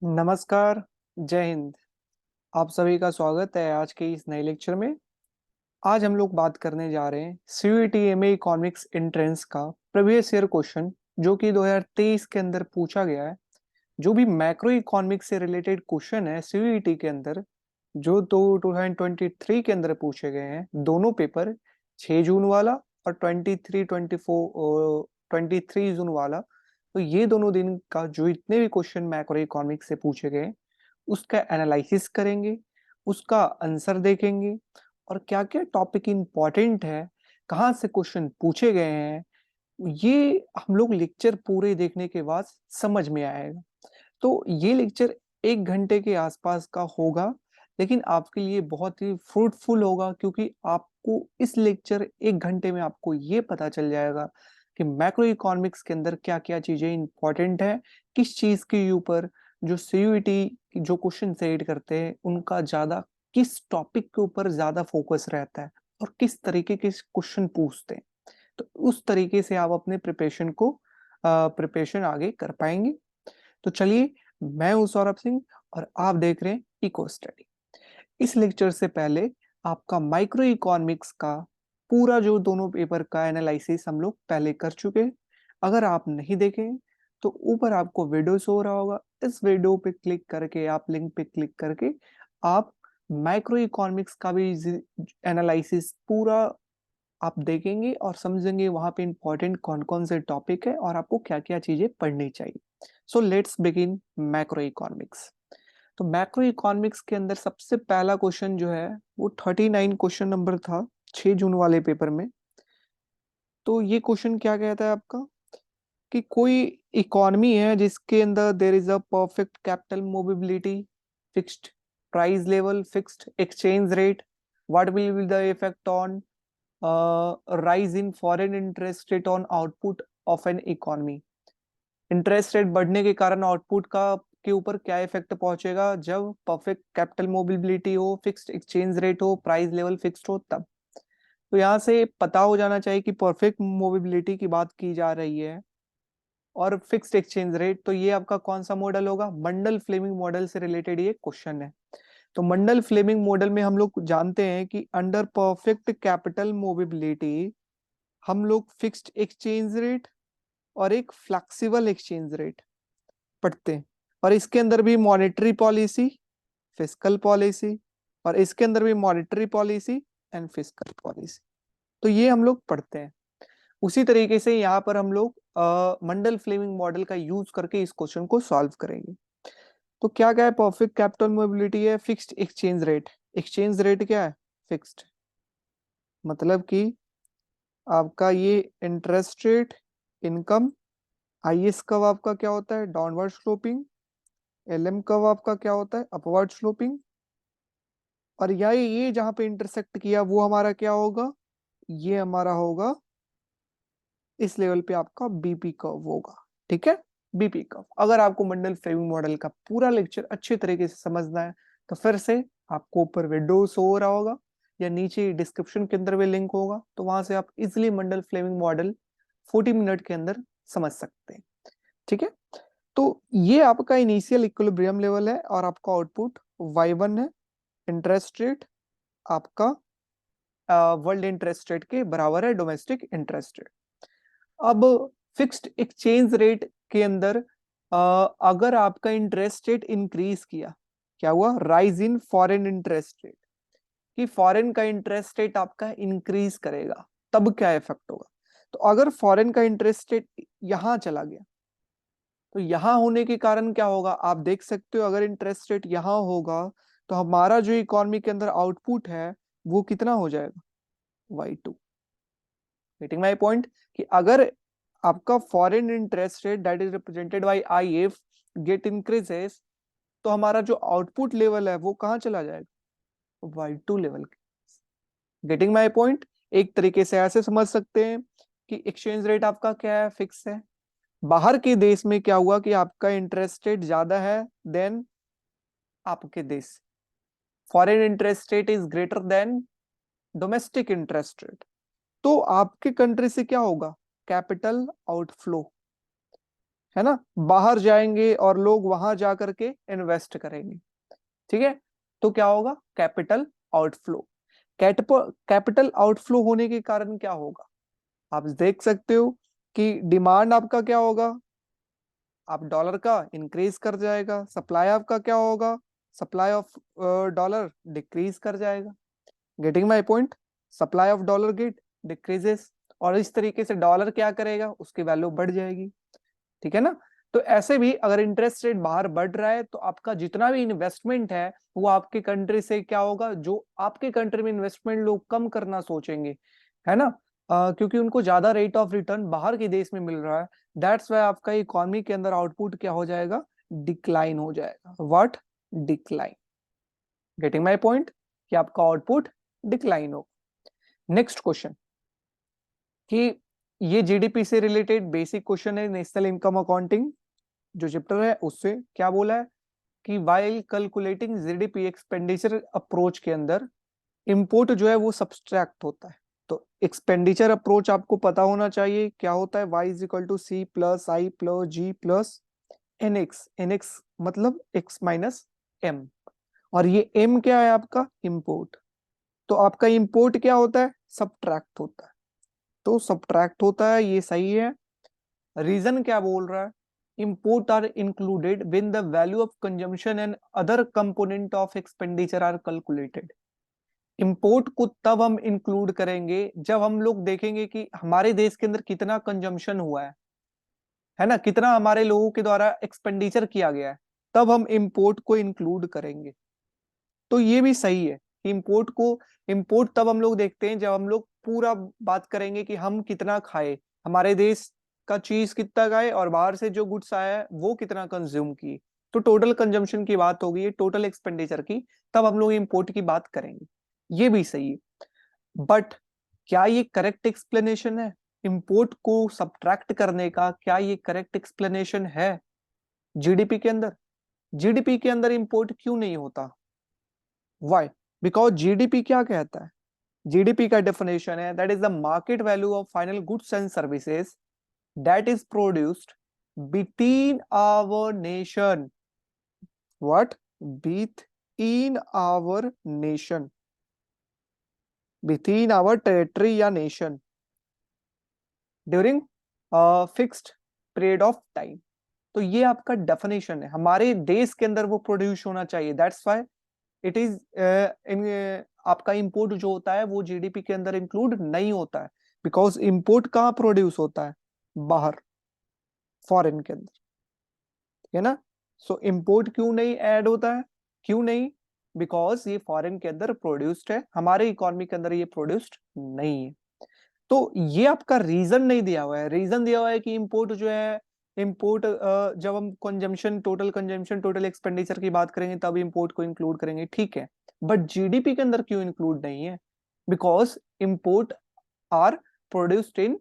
नमस्कार। जय हिंद। आप सभी का स्वागत है आज के इस नए लेक्चर में। आज हम लोग बात करने जा रहे हैं सीयूईटी एमए इकोनॉमिक्स एंट्रेंस का प्रीवियस ईयर क्वेश्चन जो कि 2023 के अंदर पूछा गया है। जो भी मैक्रो इकोनॉमिक्स से रिलेटेड क्वेश्चन है सीयूईटी के अंदर, जो तो 2023 के अंदर पूछे गए हैं, दोनों पेपर 6 जून वाला और 23 जून वाला। तो ये दोनों दिन का जो इतने भी क्वेश्चन मैक्रो इकोनॉमिक्स से पूछे गए उसका एनालिसिस करेंगे, उसका आंसर देखेंगे और क्या क्या टॉपिक इंपॉर्टेंट है, कहाँ से क्वेश्चन पूछे गए हैं, ये हम लोग लेक्चर पूरे देखने के बाद समझ में आएगा। तो ये लेक्चर 1 घंटे के आसपास का होगा, लेकिन आपके लिए बहुत ही फ्रूटफुल होगा क्योंकि आपको इस लेक्चर 1 घंटे में आपको ये पता चल जाएगा कि मैक्रो इकोनॉमिक्स के अंदर क्या क्या चीजें इंपॉर्टेंट है, किस चीज के ऊपर जो सीयूईटी जो क्वेश्चन सेट करते हैं उनका ज्यादा किस टॉपिक के ऊपर ज्यादा फोकस रहता है और किस तरीके के क्वेश्चन पूछते हैं। तो उस तरीके से आप अपने प्रिपरेशन आगे कर पाएंगे। तो चलिए, मैं हूं सौरभ सिंह और आप देख रहे हैं इको स्टडी। इस लेक्चर से पहले आपका माइक्रो इकोनॉमिक्स का पूरा जो दोनों पेपर का एनालिसिस हम लोग पहले कर चुके हैं। अगर आप नहीं देखे तो ऊपर आपको वीडियो शो हो रहा होगा, इस वीडियो पे क्लिक करके, आप लिंक पे क्लिक करके आप माइक्रो इकोनॉमिक्स का भी एनालिसिस पूरा आप देखेंगे और समझेंगे वहां पे इंपॉर्टेंट कौन कौन से टॉपिक है और आपको क्या क्या चीजें पढ़नी चाहिए। So let's begin macro economics. तो मैक्रो इकोनॉमिक्स के अंदर सबसे पहला क्वेश्चन जो है वो 39 क्वेश्चन नंबर था 6 जून वाले पेपर में। तो ये क्वेश्चन क्या कहता है आपका कि कोई इकोनॉमी है जिसके अंदर there is a perfect capital mobility, fixed price level, fixed exchange rate, what will be the effect on rise in foreign interest rate on output of an economy. Interest rate बढ़ने के कारण output का के ऊपर क्या effect पहुंचेगा जब perfect capital mobility हो, फिक्स्ड एक्सचेंज रेट हो, प्राइस लेवल फिक्स्ड हो तब। तो यहाँ से पता हो जाना चाहिए कि परफेक्ट मोबिलिटी की बात की जा रही है और फिक्स्ड एक्सचेंज रेट। तो ये आपका कौन सा मॉडल होगा? मंडल फ्लेमिंग मॉडल से रिलेटेड ये क्वेश्चन है। तो मंडल फ्लेमिंग मॉडल में हम लोग जानते हैं कि अंडर परफेक्ट कैपिटल मोबिलिटी हम लोग फिक्स्ड एक्सचेंज रेट और एक फ्लेक्सिबल एक्सचेंज रेट पढ़ते हैं। और इसके अंदर भी मॉनेटरी पॉलिसी, फिस्कल पॉलिसी, और इसके अंदर भी monetary policy and fiscal policy. तो ये हम लोग पढ़ते हैं। उसी तरीके से यहाँ पर हम लोग मंडल फ्लेमिंग मॉडल का यूज करके इस क्वेश्चन को सॉल्व करेंगे। तो क्या क्या है? परफेक्ट कैपिटल मोबिलिटी है, fixed exchange rate. Exchange rate क्या है? फिक्स्ड। मतलब कि आपका ये इंटरेस्ट रेट, इनकम, आईएस कव आपका क्या होता है? Downward sloping. एलएम कव आपका क्या होता है? Upward sloping. और ये जहां पे इंटरसेक्ट किया वो हमारा क्या होगा? ये हमारा होगा, इस लेवल पे आपका बीपी कर्व होगा। ठीक है, बीपी कर्व। अगर आपको मंडल फ्रेमिंग मॉडल का पूरा लेक्चर अच्छे तरीके से समझना है तो फिर से आपको ऊपर विंडो शो हो रहा होगा या नीचे डिस्क्रिप्शन के अंदर भी लिंक होगा, तो वहां से आप इजिली मंडल फ्लेमिंग मॉडल 40 मिनट के अंदर समझ सकते हैं। ठीक है, तो ये आपका इनिशियल इक्विलिब्रियम लेवल है और आपका आउटपुट y1 है। इंटरेस्ट रेट आपका वर्ल्ड इंटरेस्ट रेट के बराबर है, डोमेस्टिक इंटरेस्ट रेट। अब फिक्स्ड एक्सचेंज रेट के अंदर अगर आपका इंटरेस्ट रेट इंक्रीज किया, क्या हुआ? Rise in foreign interest rate, कि फॉरेन का इंटरेस्ट रेट आपका इंक्रीज करेगा, तब क्या इफेक्ट होगा? तो अगर फॉरेन का इंटरेस्ट रेट यहां चला गया तो यहां होने के कारण क्या होगा आप देख सकते हो। अगर इंटरेस्ट रेट यहां होगा तो हमारा जो इकोनॉमी के अंदर आउटपुट है वो कितना हो जाएगा? y2। Getting my point? कि अगर आपका foreign interest rate that is represented by i f get increases, तो हमारा जो आउटपुट लेवल है वो कहां चला जाएगा? y2 level. Getting my point? एक तरीके से ऐसे समझ सकते हैं कि एक्सचेंज रेट आपका क्या है? फिक्स है। बाहर के देश में क्या हुआ कि आपका इंटरेस्ट रेट ज्यादा है देन आपके देश। Foreign interest rate is greater than domestic interest rate. तो आपके कंट्री से क्या होगा? Capital outflow. है ना, बाहर जाएंगे और लोग वहां जा करके इन्वेस्ट करेंगे। ठीक है, तो क्या होगा, कैपिटल आउटफ्लो। कैपिटल आउटफ्लो होने के कारण क्या होगा, आप देख सकते हो कि डिमांड आपका क्या होगा, आप डॉलर का इंक्रीज कर जाएगा, सप्लाई आपका क्या होगा, सप्लाई ऑफ डॉलर डिक्रीज कर जाएगा। Getting my point, supply of dollar get decreases, और इस तरीके से डॉलर क्या करेगा, उसकी वैल्यू बढ़ जाएगी। ठीक है ना, तो ऐसे भी अगर इंटरेस्ट रेट बाहर बढ़ रहा है तो आपका जितना भी इन्वेस्टमेंट है वो आपके कंट्री से क्या होगा, जो आपके कंट्री में इन्वेस्टमेंट लोग कम करना सोचेंगे, है ना, क्योंकि उनको ज्यादा रेट ऑफ रिटर्न बाहर के देश में मिल रहा है। दैट्स वाई आपका इकोनॉमी के अंदर आउटपुट क्या हो जाएगा, डिक्लाइन हो जाएगा। What, decline. Getting my point, कि आपका आउटपुट डिक्लाइन हो। नेक्स्ट क्वेश्चन, कि ये जीडीपी से रिलेटेड बेसिक क्वेश्चन है, नेशनल इनकम अकाउंटिंग जो चैप्टर है उससे क्या बोला है कि while calculating GDP expenditure approach के अंदर इंपोर्ट जो है वो सब्सट्रैक्ट होता है। तो एक्सपेंडिचर अप्रोच आपको पता होना चाहिए क्या होता है, y is equal to C plus I plus G plus N X. N X मतलब x माइनस एम, और ये m क्या है आपका, इंपोर्ट। तो आपका इंपोर्ट क्या होता है, सब्ट्रैक्ट होता है। तो सब्ट्रैक्ट होता है, ये सही है। रीजन क्या बोल रहा है, import are included when the value of consumption and other component of expenditure are calculated। Import को तब हम इंक्लूड करेंगे जब हम लोग देखेंगे कि हमारे देश के अंदर कितना कंजम्पशन हुआ है ना, कितना हमारे लोगों के द्वारा एक्सपेंडिचर किया गया है, तब हम इंपोर्ट को इंक्लूड करेंगे। तो ये भी सही है, इंपोर्ट को, इंपोर्ट तब हम लोग देखते हैं जब हम लोग पूरा बात करेंगे कि हम कितना खाए, हमारे देश का चीज कितना खाए और बाहर से जो गुड्स आया है वो कितना कंज्यूम की। तो टोटल कंजम्पशन की बात होगी, टोटल एक्सपेंडिचर की, तब हम लोग इंपोर्ट की बात करेंगे। ये भी सही है, बट क्या ये करेक्ट एक्सप्लेनेशन है, इंपोर्ट को सब्ट्रैक्ट करने का क्या ये करेक्ट एक्सप्लेनेशन है जीडीपी के अंदर? जीडीपी के अंदर इंपोर्ट क्यों नहीं होता? वाई? बिकॉज जीडीपी क्या कहता है, जीडीपी का डेफिनेशन है that is the market value of final goods and services that is produced between our nation. What, between our nation, between our territory या nation during fixed period of time. तो ये आपका definition है, हमारे देश के अंदर वो प्रोड्यूस होना चाहिए। That's why it is in आपका इंपोर्ट जो होता है वो जीडीपी के अंदर इंक्लूड नहीं होता है, बिकॉज इंपोर्ट कहाँ प्रोड्यूस होता है, बाहर, फॉरेन के अंदर, है ना। सो इंपोर्ट क्यों नहीं ऐड होता है, क्यों नहीं, बिकॉज ये फॉरेन के अंदर प्रोड्यूस्ड है, हमारे इकोनॉमी के अंदर ये प्रोड्यूस्ड नहीं है। तो ये आपका रीजन नहीं दिया हुआ है, रीजन दिया हुआ है कि इंपोर्ट जो है, इंपोर्ट जब हम consumption, total consumption, total expenditure की बात करेंगे तब इंपोर्ट को इंक्लूड करेंगे, ठीक है, बट जीडीपी के अंदर क्यों इंक्लूड नहीं है? Because import are produced in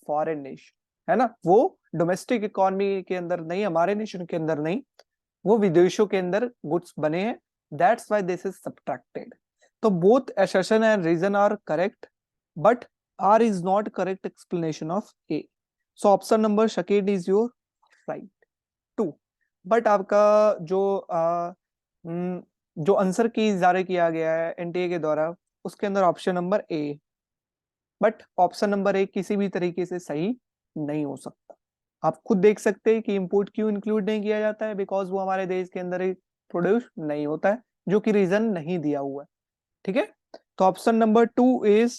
foreign nation, है ना, वो डोमेस्टिक इकोनॉमी के अंदर नहीं, हमारे नेशन के अंदर नहीं, वो विदेशों के अंदर गुड्स बने हैं। That's why this is subtracted. तो both assertion and reason are correct, but R is not correct explanation of A. So option number second is your right. 2. But आपका जो जो आंसर की जारी किया गया है एनटीए के द्वारा उसके अंदर option number A, but option number ए किसी भी तरीके से सही नहीं हो सकता। आप खुद देख सकते हैं कि इंपोर्ट क्यों इंक्लूड नहीं किया जाता है, बिकॉज वो हमारे देश के अंदर प्रोड्यूस नहीं होता है, जो कि रीजन नहीं दिया हुआ है। ठीक है, तो option number 2 is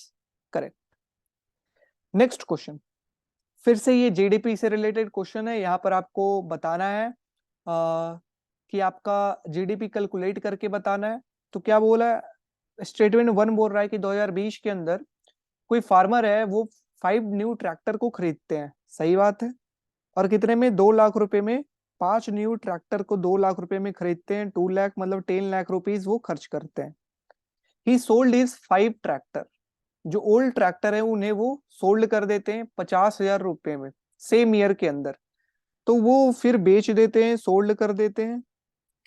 correct. Next question, फिर से ये जीडीपी से रिलेटेड क्वेश्चन है। यहाँ पर आपको बताना है कि आपका जीडीपी कैलकुलेट करके बताना है। तो क्या बोला है, स्टेटमेंट 1 बोल रहा है कि 2020 के अंदर कोई फार्मर है वो 5 न्यू ट्रैक्टर को खरीदते हैं, सही बात है, और कितने में, 2 लाख रुपए में 5 न्यू ट्रैक्टर को 2 लाख रुपए में खरीदते हैं, 2 लाख मतलब 10 लाख रुपीज वो खर्च करते हैं। ही सोल्ड इज 5 ट्रैक्टर, जो ओल्ड ट्रैक्टर है उन्हें वो सोल्ड कर देते हैं 50,000 रुपए में सेम ईयर के अंदर। तो वो फिर बेच देते हैं, सोल्ड कर देते हैं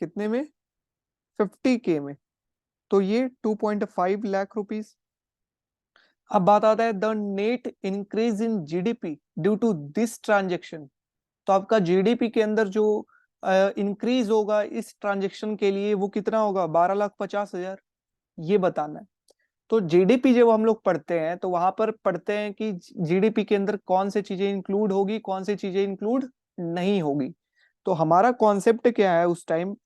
कितने में, 50K में। तो ये 2.5 लाख रुपीज। अब बात आता है the net increase in GDP due to this transaction. तो आपका जीडीपी के अंदर जो इंक्रीज होगा इस ट्रांजेक्शन के लिए वो कितना होगा, 12,50,000, ये बताना है। तो जीडीपी जब हम लोग पढ़ते हैं तो वहां पर पढ़ते हैं कि जीडीपी के अंदर कौन सी चीजें इंक्लूड होगी, कौन सी चीजें इंक्लूड नहीं होगी। तो हमारा कॉन्सेप्ट क्या है, उस टाइम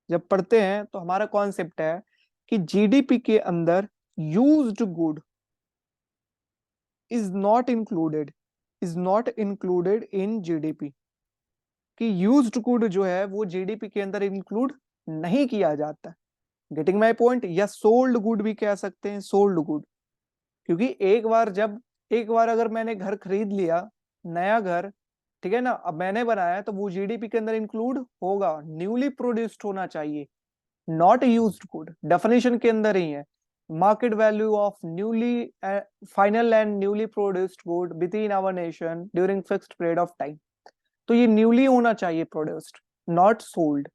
जब पढ़ते हैं तो हमारा कॉन्सेप्ट है कि जीडीपी के अंदर used good is not included in GDP, कि यूज्ड गुड जो है वो जीडीपी के अंदर इंक्लूड नहीं किया जाता। Getting my point. या सोल्ड गुड भी कह सकते हैं, सोल्ड गुड, क्योंकि एक बार अगर मैंने घर खरीद लिया, नया घर, ठीक है ना, अब मैंने बनाया तो वो जीडीपी के अंदर इंक्लूड होगा, न्यूली प्रोड्यूस्ड होना चाहिए, नॉट यूज्ड गुड, डेफिनेशन के अंदर ही है। Market value of newly final and newly produced good within our nation during fixed period of time. तो ये न्यूली होना चाहिए प्रोड्यूस्ड, नॉट सोल्ड।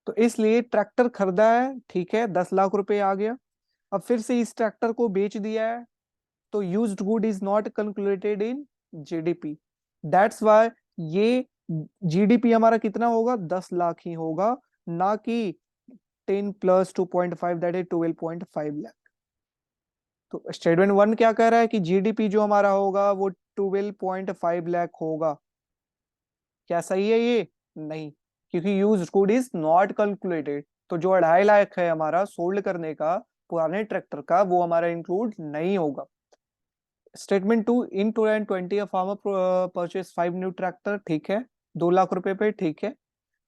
तो इसलिए ट्रैक्टर खरीदा है, ठीक है, 10 लाख रुपए आ गया, अब फिर से इस ट्रैक्टर को बेच दिया है, तो used good is not calculated in GDP. That's why ये जीडीपी हमारा कितना होगा, 10 लाख ही होगा, ना कि 10 प्लस 2.5 दैट इज 12.5 लाख। तो स्टेटमेंट 1 क्या कह रहा है कि जीडीपी जो हमारा होगा वो 12.5 लाख होगा। क्या सही है ये? नहीं, क्योंकि used good is not calculated. तो जो 2.5 लाख है हमारा सोल्ड करने का पुराने ट्रैक्टर का, वो हमारा इंक्लूड नहीं होगा। स्टेटमेंट 2, इन 2020 फार्मर परचेस 5 न्यू ट्रैक्टर, ठीक है, 2 लाख रुपए पे, ठीक है।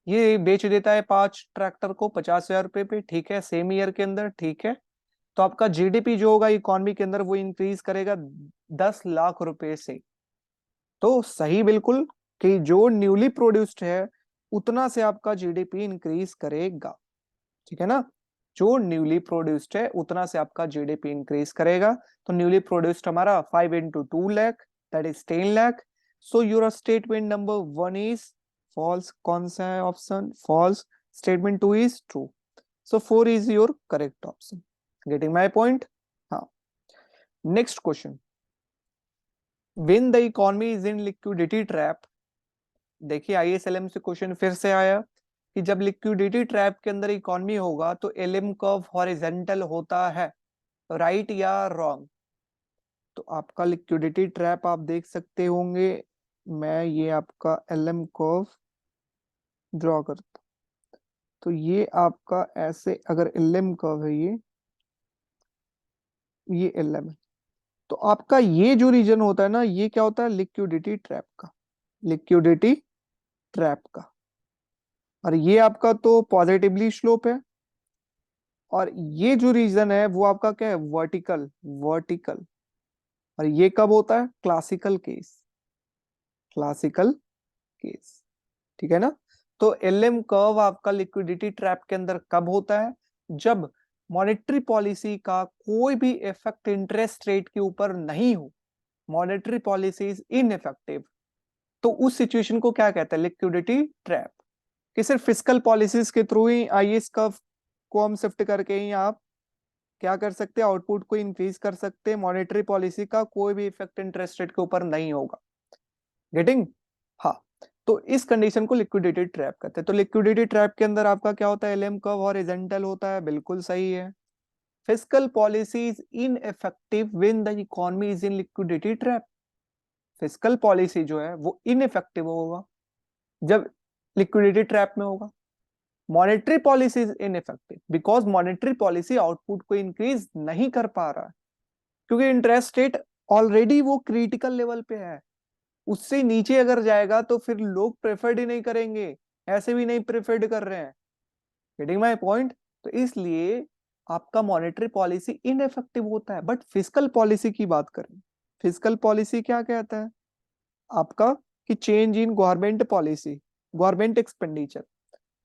ये बेच देता है 5 ट्रैक्टर को 50,000 रुपए पे, ठीक है, सेम ईयर के अंदर, ठीक है। तो आपका जीडीपी जो होगा इकोनॉमी के अंदर वो इंक्रीज करेगा 10 लाख रुपए से। तो सही बिल्कुल, कि जो न्यूली प्रोड्यूस्ड है उतना से आपका जीडीपी इंक्रीज करेगा, ठीक है ना। जो न्यूली प्रोड्यूस्ड है उतना से आपका जीडीपी इंक्रीज करेगा। तो न्यूली प्रोड्यूस्ड हमारा 5 into 2 lakh, that is 10 lakh. So your statement number 1 is false. कौन सा है option? False. Statement 2 is true. So 4 is your correct option. Getting my point? हाँ। Next question, when the economy is in liquidity trap. देखिए ISLM से question फिर से आया कि जब लिक्विडिटी ट्रैप के अंदर इकोनॉमी होगा तो एलएम कर्व हॉरिजॉन्टल होता है, राइट या रॉन्ग? तो आपका लिक्विडिटी ट्रैप आप देख सकते होंगे, मैं ये आपका एलएम कर्व ड्रॉ करता। तो ये आपका ऐसे अगर एलएम कर्व है, ये एलएम है, तो आपका ये जो रीजन होता है ना, ये क्या होता है, लिक्विडिटी ट्रैप का, लिक्विडिटी ट्रैप का। और ये आपका तो पॉजिटिवली स्लोप है, और ये जो रीजन है वो आपका क्या है, वर्टिकल, वर्टिकल। और ये कब होता है, क्लासिकल केस, क्लासिकल केस, ठीक है ना। तो एलएम कर्व आपका लिक्विडिटी ट्रैप के अंदर कब होता है, जब मॉनेटरी पॉलिसी का कोई भी इफेक्ट इंटरेस्ट रेट के ऊपर नहीं हो, मॉनेटरी पॉलिसी इज इनइफेक्टिव। तो उस सिचुएशन को क्या कहते हैं, लिक्विडिटी ट्रैप। कि सिर्फ फिस्कल पॉलिसीज के थ्रू ही आईएस कर्व को हम शिफ्ट करके ही आप क्या कर सकते हैं, आउटपुट को इंक्रीज कर सकते हैं, मॉनेटरी पॉलिसी का कोई भी इफेक्ट इंटरेस्ट रेट के ऊपर नहीं होगा। गेटिंग? हाँ। तो इस कंडीशन को लिक्विडिटी ट्रैप कहते हैं। तो लिक्विडिटी ट्रैप के अंदर आपका क्या होता है, एलएम कर्व हॉरिजॉन्टल होता है, बिल्कुल सही है। Fiscal policy is ineffective when the economy is in liquidity trap. Fiscal policy जो है वो इनइफेक्टिव होगा जब लिक्विडिटी ट्रैप में होगा। Monetary policy is ineffective because monetary policy output को इंक्रीज नहीं कर पा रहा है, क्योंकि इंटरेस्ट रेट ऑलरेडी वो क्रिटिकल लेवल पे है। उससे नीचे अगर जाएगा तो फिर लोग प्रेफर्ड ही नहीं करेंगे, ऐसे भी नहीं प्रेफर्ड कर रहे हैं। Getting my point? तो इसलिए आपका मॉनेटरी पॉलिसी इनइफेक्टिव होता है। बट फिस्कल पॉलिसी की बात करें, फिस्कल पॉलिसी क्या कहता है आपका, कि change in government policy, government expenditure.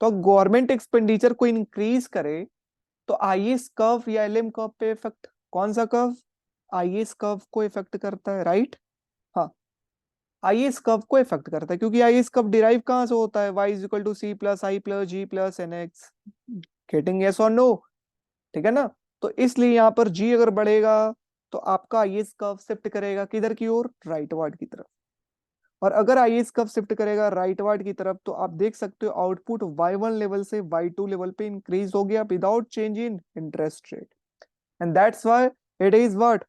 तो गवर्नमेंट एक्सपेंडिचर को इंक्रीज करे तो आईएस कर्व या एलएम कर्व पे इफेक्ट, कौन सा कर्व, आईएस कर्व को इफेक्ट करता है, राइट। हाँ, आईएस कर्व को इफेक्ट करता है, क्योंकि आईएस कर्व डिराइव कहां से होता है, y is equal to C plus I plus G plus N X. Getting yes और नो? ठीक है ना। तो इसलिए यहाँ पर g अगर बढ़ेगा तो आपका आईएस कर्व शिफ्ट करेगा किधर की ओर, राइट वर्ड की तरफ। और अगर IS कब शिफ्ट करेगा राइटवर्ड की तरफ, तो आप देख सकते हो आउटपुट Y1 लेवल से Y2 लेवल पे इंक्रीज हो गया without change in interest rate, and that's why it is what,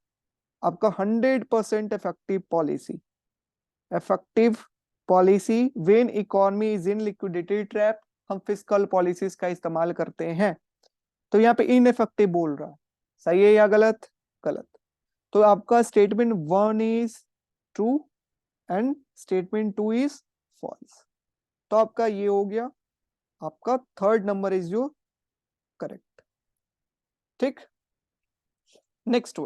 आपका 100% effective policy. Effective policy when economy is in liquidity trap, हम फिस्कल पॉलिसीज का इस्तेमाल करते हैं। तो यहाँ पे इनइफेक्टिव बोल रहा है, सही है या गलत? गलत। तो आपका statement 1 is true and statement 2 is false. तो आपका ये हो गया, आपका third number is your correct. ठीक, नेक्स्ट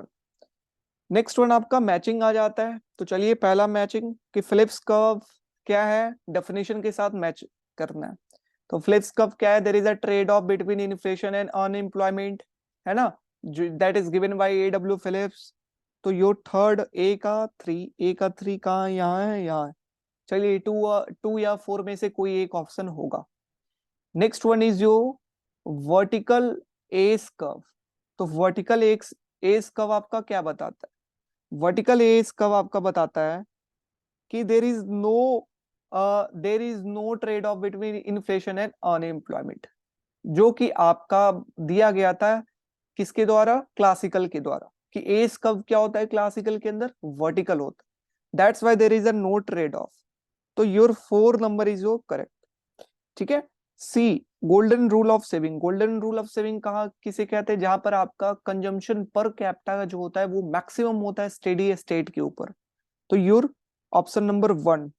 वन आपका मैचिंग आ जाता है। तो चलिए पहला मैचिंग कि फिलिप्स कर्व क्या है, डेफिनेशन के साथ मैच करना है। तो फिलिप्स कर्व क्या है, there is a trade off between inflation and unemployment, है ना, that is given by A.W. Phillips. तो योर थर्ड ए का थ्री कहाँ, यहाँ है, यहाँ है। चलिए टू या फोर में से कोई एक ऑप्शन होगा। Next one is your vertical S curve. तो वर्टिकल एस कर्व आपका क्या बताता है? वर्टिकल एस कर्व आपका बताता है कि there is no trade off between inflation and unemployment, जो कि आपका दिया गया था किसके द्वारा, क्लासिकल के द्वारा, कि एस कर्व क्या होता है क्लासिकल के अंदर, वर्टिकल होता है, that's why there is a no trade off. तो your 4 number is your correct. ठीक है। See, golden rule of saving. Golden rule of saving कहा किसे कहते हैं, जहां पर आपका कंजम्पशन पर कैपिटा जो होता है वो मैक्सिमम होता है स्टेडी स्टेट के ऊपर। तो योर ऑप्शन नंबर 1,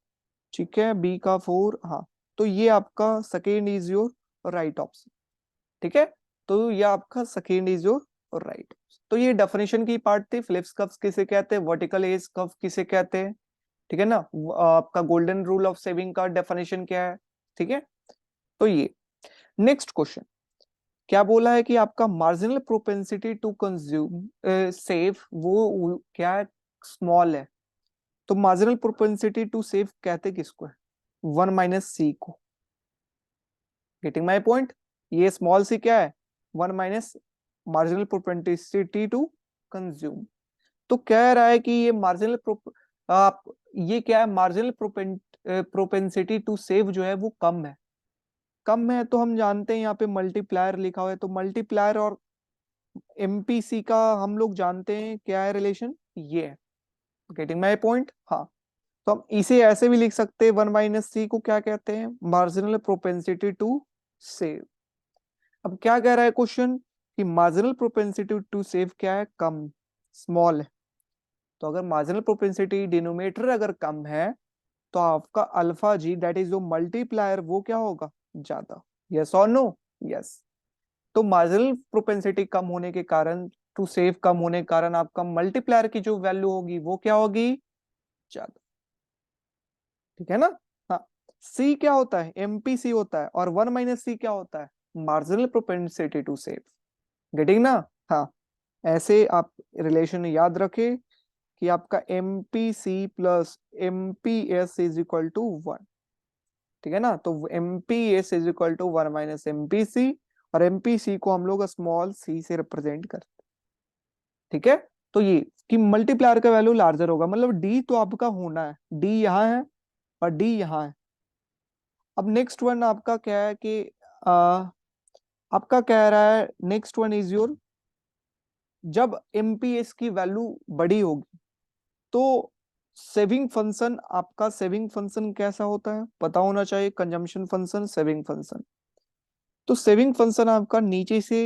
ठीक है, बी का 4, हाँ। तो ये आपका second is your right option. ठीक है, तो ये आपका सेकेंड इज योर राइट। तो ये डेफिनेशन की पार्ट थी, फिलिप्स कर्व किसे कहते हैं, वर्टिकल एज कर्व किसे कहते हैं। ठीक है ना, आपका गोल्डन रूल ऑफ सेविंग का डेफिनेशन क्या है। ठीक है, तो ये नेक्स्ट क्वेश्चन क्या बोला है कि आपका marginal propensity to consume save वो क्या है, स्मॉल है। तो मार्जिनल प्रोपेंसिटी टू सेव कहते किसको है, 1 - C को। गेटिंग माय पॉइंट, ये स्मॉल सी क्या है, 1 - मार्जिनल प्रोपेंसिटी टू कंज्यूम। तो कह रहा है कि ये आप ये क्या है, मार्जिनल प्रोपेंसिटी टू सेव जो है वो कम है। कम है तो हम जानते हैं यहाँ पे मल्टीप्लायर लिखा हुआ है, तो मल्टीप्लायर और एमपीसी का हम लोग जानते हैं क्या है रिलेशन, ये है। गेटिंग माय पॉइंट, हाँ। तो हम इसे ऐसे भी लिख सकते हैं, 1 - C को क्या कहते हैं, मार्जिनल प्रोपेंसिटी टू सेव। अब क्या कह रहा है क्वेश्चन कि मार्जिनल प्रोपेंसिटी टू सेव क्या है, कम, स्मॉल है। तो अगर मार्जिनल प्रोपेंसिटी डिनोमिनेटर अगर कम है तो आपका अल्फा जी दैट इज जो मल्टीप्लायर वो क्या होगा, ज्यादा। यस और नो? यस। तो मार्जिनल प्रोपेंसिटी कम होने के कारण, टू सेव कम होने के कारण आपका मल्टीप्लायर की जो वैल्यू होगी वो क्या होगी, ज्यादा। ठीक है ना। हाँ, सी क्या होता है, एमपीसी होता है, और 1 - C क्या होता है, marginal propensity to save. Getting ना। हाँ, ऐसे आप रिलेशन याद रखें कि आपका MPC plus MPS is equal to 1। ठीक है ना, तो MPS is equal to 1 - MPC, और एमपीसी को हम लोग स्मॉल सी से रिप्रेजेंट करते हैं। ठीक है, तो ये कि मल्टीप्लायर का वैल्यू लार्जर होगा, मतलब डी तो आपका होना है, डी यहाँ है और डी यहाँ है। अब नेक्स्ट वन आपका क्या है कि आ, आपका कह रहा है नेक्स्ट वन इज योर, जब एमपीएस की वैल्यू बड़ी होगी तो सेविंग फंक्शन, आपका सेविंग फंक्शन कैसा होता है पता होना चाहिए, कंजम्पशन फंक्शन, सेविंग फंक्शन। तो सेविंग फंक्शन आपका नीचे से,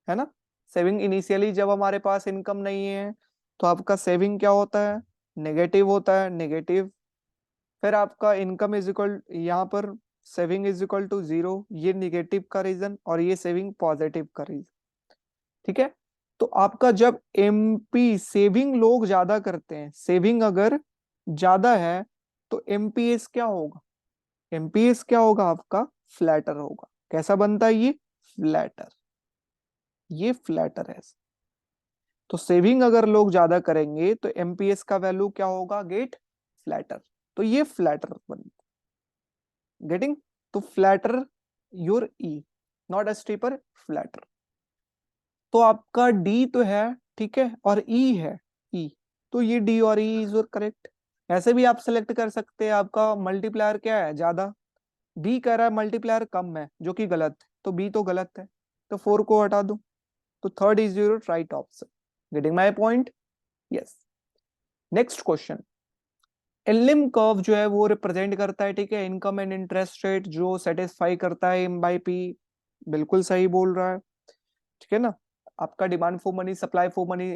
है ना, सेविंग इनिशियली जब हमारे पास इनकम नहीं है तो आपका सेविंग क्या होता है, नेगेटिव होता है, नेगेटिव। फिर आपका इनकम इज इक्वल, यहाँ पर सेविंग इज इक्वल टू 0, ये निगेटिव का रीजन, और ये सेविंग पॉजिटिव का रीजन। ठीक है, तो आपका जब एमपी सेविंग लोग ज्यादा करते हैं, सेविंग अगर ज्यादा है तो एमपीएस क्या होगा, एमपीएस क्या होगा आपका, फ्लैटर होगा। कैसा बनता है ये, फ्लैटर, ये फ्लैटर है। तो सेविंग अगर लोग ज्यादा करेंगे तो एमपीएस का वैल्यू क्या होगा, गेट फ्लैटर। तो ये फ्लैटर बनता, गेटिंग। तो flatter your E, not a steeper, flatter. तो आपका डी तो है, ठीक है, और ई है, ई। तो ये डी और ई इज योर करेक्ट। ऐसे भी आप सेलेक्ट कर सकते हैं, आपका मल्टीप्लायर क्या है ज्यादा, बी कह रहा है मल्टीप्लायर कम है, जो कि गलत है, तो बी तो गलत है, तो 4 को हटा दो, तो third is your right option. Getting my point? Yes. Next question, एलिम curve जो है वो रिप्रेजेंट करता है, ठीक है, इनकम एंड इंटरेस्ट रेट जो सेटिस्फाई करता है एम बाई पी। बिल्कुल सही बोल रहा है, ठीक है ना। आपका demand for money, supply for money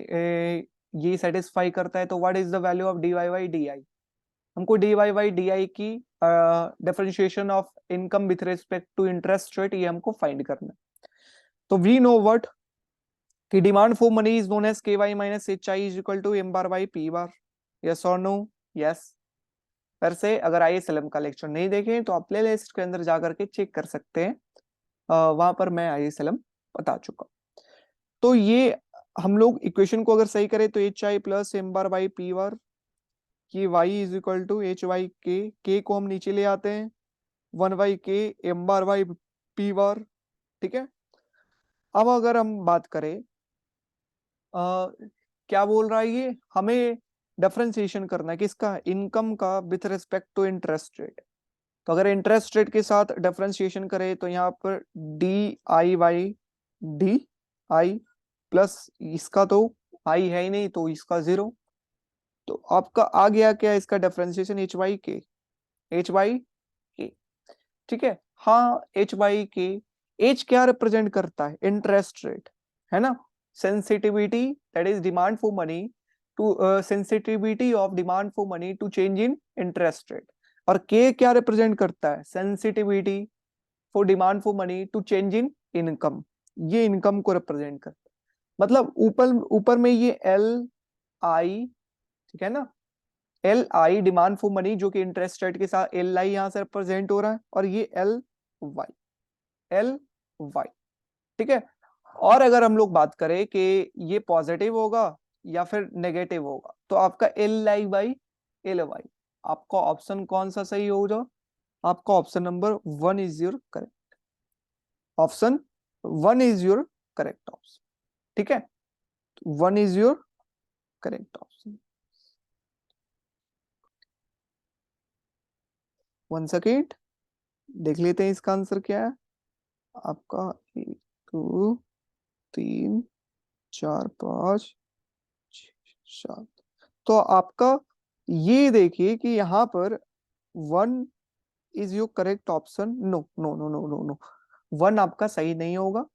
ये सेटिस्फाई करता है, तो what is the value of D Y by D I? हमको D Y by D I की differentiation of income with respect to interest rate ये हमको फाइंड करना है। तो वी नो व्हाट कि demand for money is known as K Y minus H I is equal to M bar by P bar. Yes और no? Yes. फिर से अगर ISLM का लेक्चर नहीं देखें तो आप प्ले लिस्ट के अंदर जाकर के चेक कर सकते हैं, वहां पर मैं ISLM बता चुका। तो ये हम लोग इक्वेशन को अगर सही करें तो H I plus M bar by P bar, ये y is equal to H Y K को हम नीचे ले आते हैं, 1/k M bar by P bar, ठीक है। अब अगर हम बात करें क्या बोल रहा है ये, हमें डिफरेंशिएशन करना है किसका, इनकम का with respect to interest rate. तो अगर इंटरेस्ट रेट के साथ डिफरेंशिएशन करें तो यहाँ पर D I by D I plus इसका तो आई है ही नहीं तो इसका 0, तो आपका आ गया क्या इसका differentiation H Y K, H Y K, ठीक है। हाँ एच वाई के, एच क्या रिप्रेजेंट करता है, इंटरेस्ट रेट, है ना। Sensitivity that is demand for money to sensitivity of demand for money to change in interest rate, और K क्या रिप्रेजेंट करता है, sensitivity for demand for money to change in income, ये income को represent करता है। मतलब ऊपर ऊपर में ये एल आई, ठीक है ना, L I demand for money जो कि इंटरेस्ट रेट के साथ एल आई यहां से रिप्रेजेंट हो रहा है, और ये एल वाई, एल वाई, ठीक है। और अगर हम लोग बात करें कि ये पॉजिटिव होगा या फिर नेगेटिव होगा, तो आपका L I by L Y, आपका ऑप्शन कौन सा सही होगा, आपका option number 1 is your correct, option 1 is your correct option, ठीक है। 1 is your correct option. 1 second देख लेते हैं इसका आंसर क्या है आपका, 1 2 3 4 5 6 7। तो आपका ये देखिए कि यहाँ पर 1 is your correct option, no no no no no no, 1 आपका सही नहीं होगा।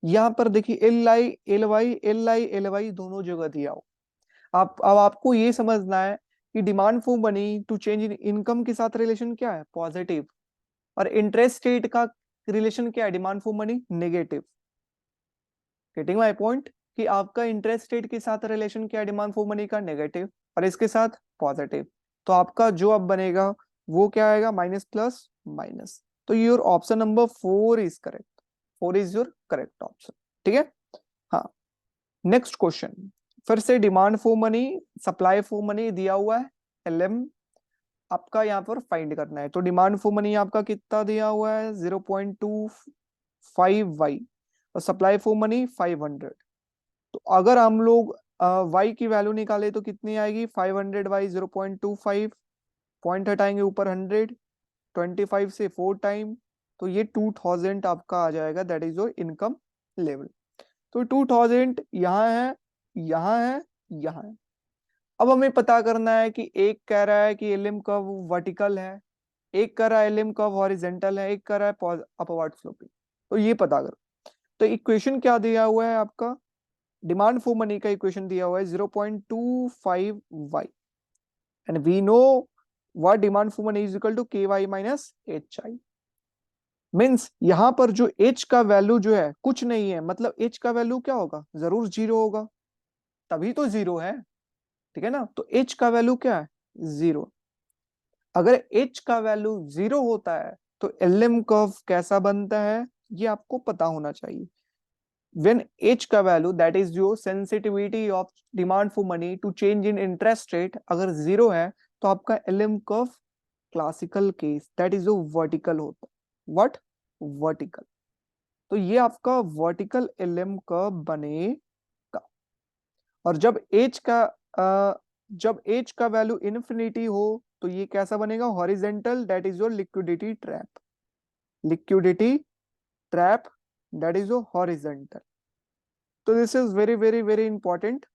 यहाँ पर देखिए L I L Y, L I L Y दोनों जगह दिया हो। आप अब आपको ये समझना है कि demand for money to change in income के साथ रिलेशन क्या है, पॉजिटिव, और इंटरेस्ट रेट का रिलेशन क्या है, demand for money negative. Getting my point कि आपका इंटरेस्ट रेट के साथ रिलेशन क्या है, डिमांड फॉर मनी का नेगेटिव, और इसके साथ पॉजिटिव। तो आपका जो अब बनेगा वो क्या आएगा, माइनस प्लस माइनस। तो your option number 4 is correct, 4 is your correct option, ठीक है। हाँ, नेक्स्ट क्वेश्चन, फिर से demand for money, supply for money दिया हुआ है, LM आपका यहाँ पर फाइंड करना है। तो डिमांड फॉर मनी आपका कितना दिया हुआ है, 0.25y, और सप्लाई फॉर मनी 500। तो अगर हम लोग y की वैल्यू निकाले तो कितनी आएगी, 500 बाई 0.25, पॉइंट हटाएंगे ऊपर 100, 25 से 4 टाइम, तो ये 2000 आपका आ जाएगा, that is your income level. तो 2000 यहाँ है, यहाँ है, यहाँ है। अब हमें पता करना है कि एक कह रहा है कि एलिम कर्व वर्टिकल है, एक कह रहा है एलिम कर्व हॉरिजॉन्टल है, एक कह रहा है अपवर्ड स्लोपिंग। तो ये पता कर, तो इक्वेशन क्या दिया हुआ है आपका, डिमांड फॉर मनी का इक्वेशन दिया हुआ है 0.25y, and we know what demand for money is equal to ky minus hi। Means यहां पर जो h का वैल्यू जो है कुछ नहीं है, मतलब h का वैल्यू क्या होगा, जरूर 0 होगा, तभी तो 0 है, ठीक है ना। तो h का वैल्यू क्या है, 0। अगर h का वैल्यू 0 होता है तो LM कर्व कैसा बनता है, ये आपको पता होना चाहिए। when h का वैल्यू दैट इज जो sensitivity of demand for money to change in interest rate अगर 0 है, तो आपका LM curve classical case that is जो वर्टिकल होता है, व्हाट, वर्टिकल। तो ये आपका वर्टिकल LM कर्व बनेगा। और जब एज का जब एच का वैल्यू इन्फिनिटी हो तो ये कैसा बनेगा, horizontal, that is your liquidity trap, liquidity trap, that is your horizontal. तो this is very very very important,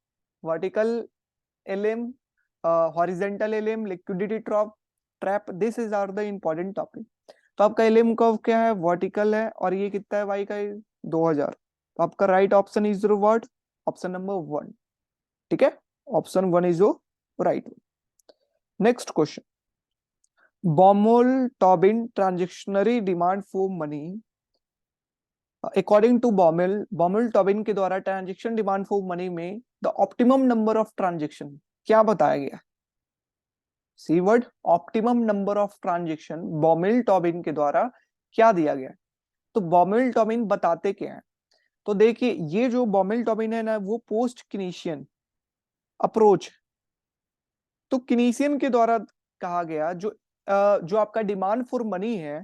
vertical LM, horizontal LM, liquidity trap, this is are the important topic. तो आपका LM curve क्या है, vertical है, और ये कितना है y का, 2000। तो आपका right option is your what, option number 1, ठीक है, option 1 is your right. Next question, Baumol-Tobin transactionary demand for money, according to Baumol-Tobin के द्वारा ट्रांजेक्शन डिमांड फॉर मनी में the optimum number of transaction क्या बताया गया, see word, optimum number of transaction Baumol-Tobin के द्वारा क्या दिया गया। तो Baumol-Tobin बताते क्या है, तो देखिए ये जो Baumol-Tobin है ना, वो पोस्ट किनीशियन अप्रोच, तो किनीशियन के द्वारा कहा गया जो आपका डिमांड फॉर मनी है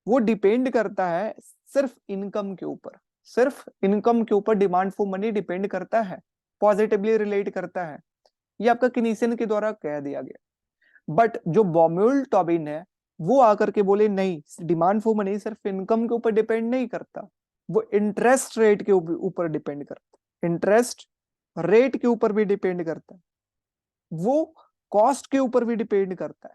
वो डिपेंड करता है सिर्फ इनकम के ऊपर, सिर्फ इनकम के ऊपर डिमांड फॉर मनी डिपेंड करता है, पॉजिटिवली रिलेट करता है, ये आपका किनीशियन के द्वारा कह दिया गया। बट जो Baumol-Tobin है वो आकर के बोले नहीं, डिमांड फॉर मनी सिर्फ इनकम के ऊपर डिपेंड नहीं करता, वो इंटरेस्ट रेट के ऊपर डिपेंड करता है, इंटरेस्ट रेट के ऊपर भी डिपेंड करता है, वो कॉस्ट के ऊपर भी डिपेंड करता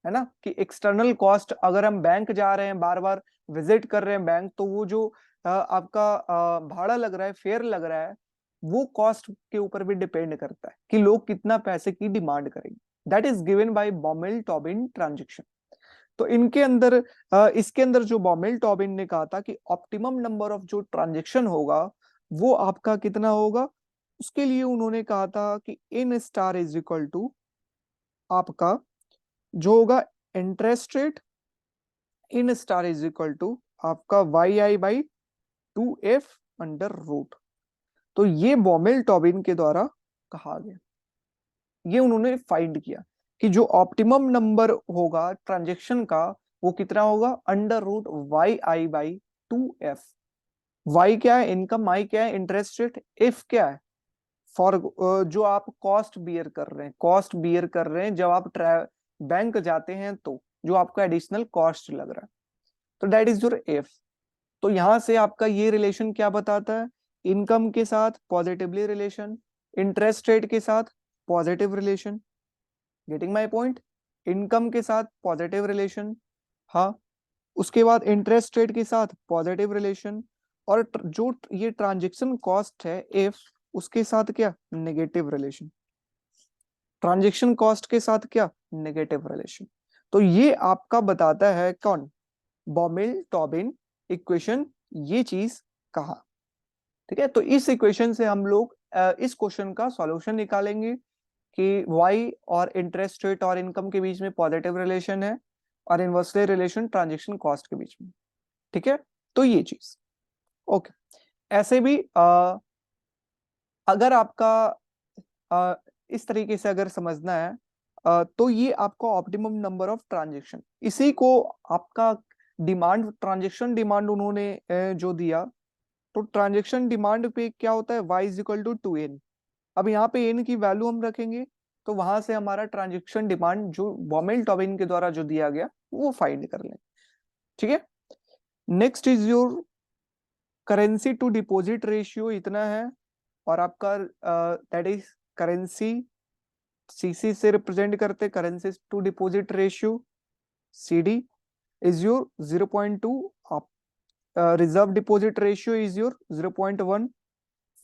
है ना, कि एक्सटर्नल कॉस्ट, अगर हम बैंक जा रहे हैं, बार बार विजिट कर रहे हैं बैंक, तो वो जो आपका भाड़ा लग रहा है, फेयर लग रहा है, वो कॉस्ट के ऊपर भी डिपेंड करता है कि लोग कितना पैसे की डिमांड करेंगे, that is given bye Baumol-Tobin transaction. तो इनके अंदर इसके अंदर जो Baumol-Tobin ने कहा था कि ऑप्टिमम नंबर ऑफ जो ट्रांजेक्शन होगा वो आपका कितना होगा, उसके लिए उन्होंने कहा था कि in star is equal to आपका जो होगा interest rate in star is equal to आपका YI/2F अंडर रूट। तो ये Baumol-Tobin के द्वारा कहा गया, ये उन्होंने फाइंड किया कि जो ऑप्टिमम नंबर होगा ट्रांजेक्शन का वो कितना होगा, अंडर रूट YI/2F। Y क्या है, इनकम, I क्या है, इंटरेस्ट रेट, F क्या है, फॉर जो आप कॉस्ट बियर कर रहे हैं, कॉस्ट बियर कर रहे हैं जब आप बैंक जाते हैं तो जो आपका एडिशनल कॉस्ट लग रहा है, तो दैट इज योर F। तो यहां से आपका ये रिलेशन क्या बताता है, इनकम के साथ पॉजिटिवली रिलेशन, इंटरेस्ट रेट के साथ positive relation, getting my point, income के साथ पॉजिटिव रिलेशन, हाँ, उसके बाद इंटरेस्ट रेट के साथ पॉजिटिव रिलेशन, और जो ये ट्रांजेक्शन कॉस्ट है F, उसके साथ क्या, नेगेटिव रिलेशन, ट्रांजेक्शन कॉस्ट के साथ क्या, नेगेटिव रिलेशन। तो ये आपका बताता है कौन, Baumol-Tobin इक्वेशन, ये चीज कहा, ठीक है। तो इस इक्वेशन से हम लोग इस क्वेश्चन का सॉल्यूशन निकालेंगे कि y और इंटरेस्ट रेट और इनकम के बीच में पॉजिटिव रिलेशन है और इनवर्सली रिलेशन ट्रांजेक्शन कॉस्ट के बीच में, ठीक है। तो ये चीज ओके। ऐसे भी अगर आपका इस तरीके से अगर समझना है तो ये आपका ऑप्टिमम नंबर ऑफ ट्रांजेक्शन, इसी को आपका डिमांड, ट्रांजेक्शन डिमांड उन्होंने जो दिया, तो ट्रांजेक्शन डिमांड पे क्या होता है, y is equal to 2n। अब यहाँ पे n की वैल्यू हम रखेंगे तो वहां से हमारा ट्रांजेक्शन डिमांड जो Baumol-Tobin के द्वारा जो दिया गया वो फाइंड कर लें, ठीक है। Next is your currency to deposit ratio इतना है, और आपका दैट इज करेंसी सीसी से रिप्रेजेंट करते, currency to deposit ratio CD is your 0.2, reserve deposit ratio is your 0.1।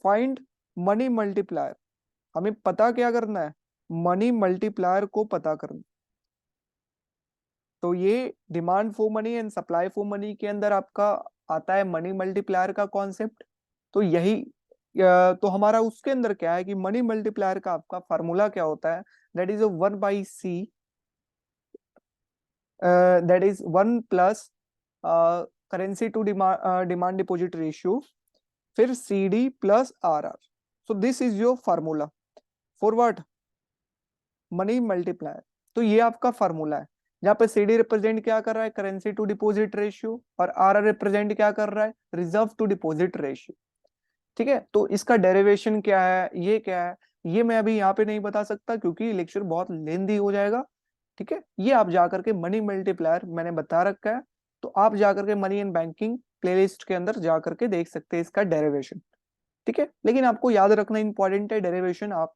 Find money multiplier, हमें पता क्या करना है, मनी मल्टीप्लायर को पता करना। तो ये demand for money and supply for money के अंदर आपका आता है मनी मल्टीप्लायर का कॉन्सेप्ट। तो यही तो हमारा उसके अंदर क्या है कि मनी मल्टीप्लायर का आपका फार्मूला क्या होता है, that is 1/C, that is 1 plus currency to demand deposit ratio, फिर CD plus RR। So this is your formula for what, money multiplier. तो ये आपका फार्मूला है जहाँ पे CD रिप्रेजेंट क्या कर रहा है, करेंसी टू डिपॉजिट रेशियो, और RR रिप्रेजेंट क्या कर रहा है, रिजर्व टू डिपॉजिट रेशियो, ठीक है। तो इसका डेरिवेशन क्या है, ये क्या है, ये मैं अभी यहाँ पे नहीं बता सकता क्योंकि लेक्चर बहुत लेंदी हो जाएगा। ठीक है, ये आप जाकर के मनी मल्टीप्लायर मैंने बता रखा है, तो आप जाकर के मनी एंड बैंकिंग प्लेलिस्ट के अंदर जाकर के देख सकते हैं इसका डेरिवेशन। ठीक है, लेकिन आपको याद रखना इंपॉर्टेंट है डेरिवेशन। आप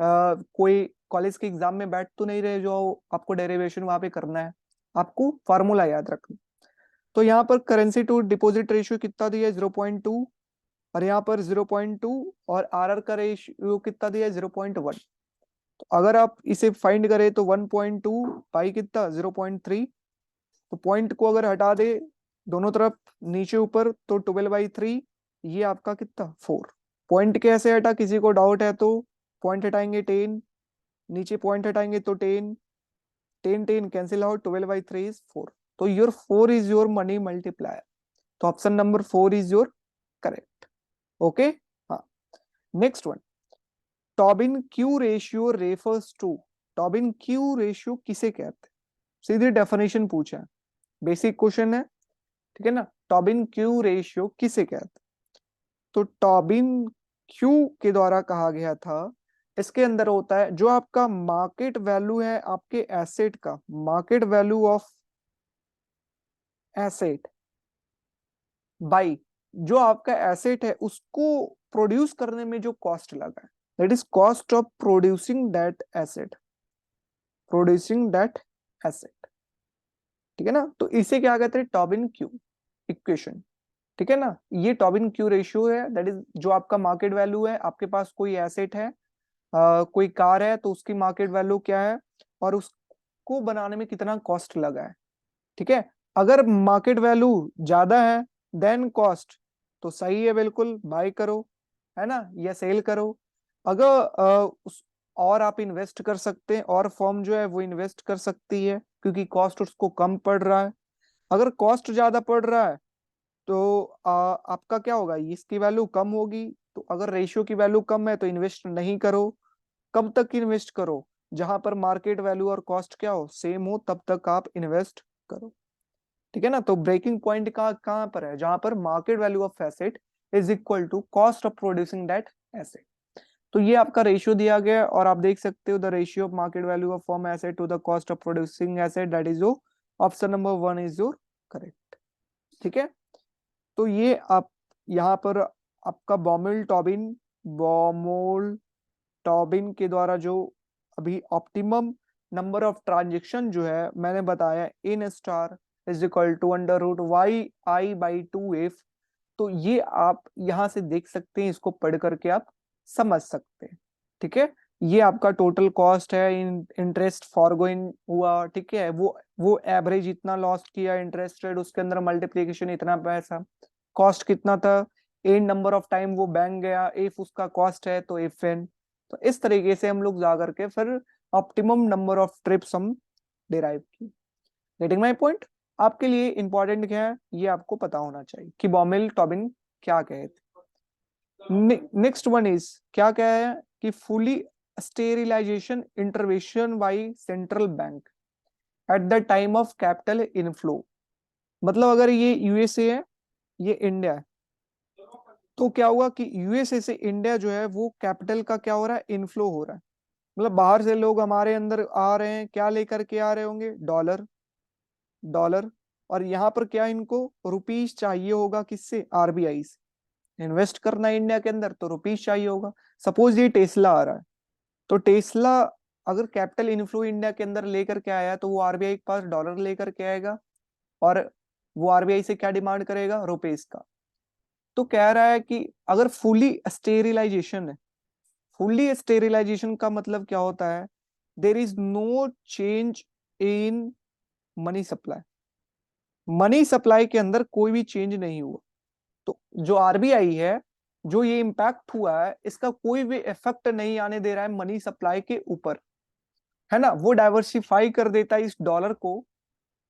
कोई कॉलेज के एग्जाम में बैठ तो नहीं रहे जो आपको डेरिवेशन वहां पे करना है, आपको फार्मूला याद रखना। तो यहाँ पर करेंसी टू डिपॉजिट रेशियो कितना दिया है 0.2, और यहाँ पर 0.2, और आरआर का रेशियो कितना दिया है 0.1। तो अगर आप इसे फाइंड करें तो 1.2 पाई कितना 0.3, तो पॉइंट को अगर हटा दे दोनों तरफ नीचे ऊपर तो 12/3, ये आपका कितना 4। पॉइंट कैसे हटा, किसी को डाउट है तो पॉइंट हटाएंगे 10, नीचे पॉइंट हटाएंगे तो 10, 10 10 कैंसिल आउट, 12/3 इज 4। तो your 4 is your money multiplier. तो option number 4 is your correct. Okay, हाँ। Next one, Tobin Q ratio refers to. Tobin Q ratio किसे कहते हैं, सीधी डेफिनेशन पूछा है, बेसिक क्वेश्चन है। ठीक है ना, टॉबिन क्यू रेशियो किसे कहते हैं? तो टॉबिन क्यू के द्वारा कहा गया था, इसके अंदर होता है जो आपका मार्केट वैल्यू है आपके एसेट का, market value of asset by जो आपका एसेट है उसको प्रोड्यूस करने में जो कॉस्ट लगा है, that is cost of producing that asset, producing that asset. ठीक है ना, तो इसे क्या कहते हैं, टॉबिन क्यू इक्वेशन। ठीक है ना, ये टॉबिन क्यू रेशियो है, दैट इज जो आपका मार्केट वैल्यू है, आपके पास कोई एसेट है, कोई कार है तो उसकी मार्केट वैल्यू क्या है और उसको बनाने में कितना कॉस्ट लगा है। ठीक है, अगर मार्केट वैल्यू ज्यादा है देन कॉस्ट तो सही है, बिल्कुल बाय करो, है ना, या सेल करो। अगर और आप इन्वेस्ट कर सकते हैं, और फर्म जो है वो इन्वेस्ट कर सकती है क्योंकि कॉस्ट उसको कम पड़ रहा है। अगर कॉस्ट ज्यादा पड़ रहा है तो आपका क्या होगा, इसकी वैल्यू कम होगी। तो अगर रेशियो की वैल्यू कम है तो इन्वेस्ट नहीं करो। कब तक इन्वेस्ट करो, जहां पर मार्केट वैल्यू और कॉस्ट क्या हो, सेम हो, तब तक आप इन्वेस्ट करो। ठीक है ना, तो ब्रेकिंग पॉइंट का कहां पर है, जहां पर market value of asset is equal to cost of producing that asset. तो ये आपका रेशियो दिया गया है और आप देख सकते हो the ratio of market value of firm asset to the cost of producing asset, that is your option number 1 is your correct. ठीक है, तो ये आप यहाँ पर आपका बॉमोल टॉबिन के द्वारा जो अभी ऑप्टिमम नंबर ऑफ ट्रांजेक्शन जो है मैंने बताया N star is equal to √YI/2F। तो ये आप यहां से देख सकते हैं, इसको पढ़ करके आप समझ सकते हैं। ठीक है, ये आपका टोटल कॉस्ट है, इंटरेस्ट फॉरगोइंग हुआ। ठीक है, वो एवरेज इतना लॉस किया इंटरेस्ट रेट, उसके अंदर मल्टीप्लीकेशन इतना पैसा, कॉस्ट कितना था, एन नंबर ऑफ टाइम वो बैंक गया, इफ उसका कॉस्ट है तो इफ एन। तो इस तरीके से हम लोग जा करके फिर ऑप्टिमम नंबर ऑफ ट्रिप्स हम डिराइव की। Getting my point? आपके लिए इंपॉर्टेंट क्या है ये आपको पता होना चाहिए कि बॉमेल टॉबिन क्या कहे थे। नेक्स्ट वन इज क्या कहा है कि fully sterilisation intervention by central bank at the time of capital inflow. मतलब अगर ये यूएसए है, ये इंडिया है, तो क्या हुआ कि यूएसए से इंडिया जो है वो कैपिटल का क्या हो रहा है, इनफ्लो हो रहा है। मतलब बाहर से लोग हमारे अंदर आ रहे हैं, क्या लेकर के आ रहे होंगे, डॉलर, डॉलर। और यहाँ पर क्या इनको रुपीस चाहिए होगा, किससे, आरबीआई से। इन्वेस्ट करना है इंडिया के अंदर तो रुपीस चाहिए होगा। सपोज ये टेस्ला आ रहा है, तो टेस्ला अगर कैपिटल इनफ्लो इंडिया के अंदर लेकर के आया तो वो आरबीआई के पास डॉलर लेकर के आएगा और वो आरबीआई से क्या डिमांड करेगा, रुपीस का। तो कह रहा है कि अगर फुली स्टेरिलाइजेशन है, फुल्ली स्टेरिलाइजेशन का मतलब क्या होता है, there is no change in money supply, money supply के अंदर कोई भी चेंज नहीं हुआ। तो जो आरबीआई है, जो ये इंपैक्ट हुआ है इसका कोई भी इफेक्ट नहीं आने दे रहा है मनी सप्लाई के ऊपर, है ना। वो डाइवर्सिफाई कर देता है इस डॉलर को,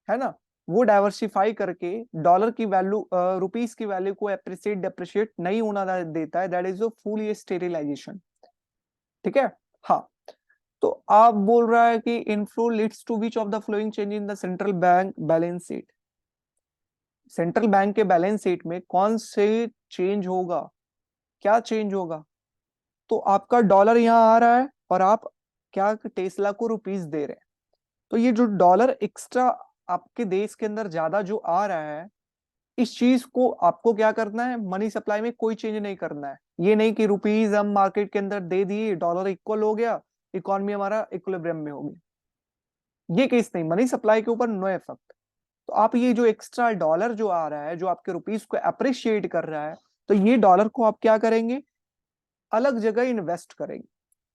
है ना, वो डाइवर्सिफाई करके डॉलर की वैल्यू, रुपीस की वैल्यू को अप्रिशिएट डिप्रिशिएट नहीं होना देता है, दैट इज फुल स्टेरिलाइजेशन। ठीक है, हाँ। तो आप बोल रहा है कि inflow leads to which of the flowing change in the central bank balance sheet. Central bank के बैलेंस शीट में कौन से चेंज होगा, क्या चेंज होगा। तो आपका डॉलर यहाँ आ रहा है और आप क्या टेस्ला को रुपीस दे रहे हैं। तो ये जो डॉलर एक्स्ट्रा आपके देश के अंदर ज्यादा जो आ रहा है, इस चीज को आपको क्या करना है, मनी सप्लाई में कोई चेंज नहीं करना है। ये नहीं कि रुपीस हम मार्केट के अंदर दे दिए, डॉलर इक्वल हो गया, इकोनॉमी हमारा इक्विलिब्रियम में हो गया, ये केस नहीं, मनी सप्लाई के ऊपर नो इफेक्ट। तो आप ये जो एक्स्ट्रा डॉलर जो आ रहा है, जो आपके रुपीस को अप्रिशिएट कर रहा है, तो ये डॉलर को आप क्या करेंगे, अलग जगह इन्वेस्ट करेंगे।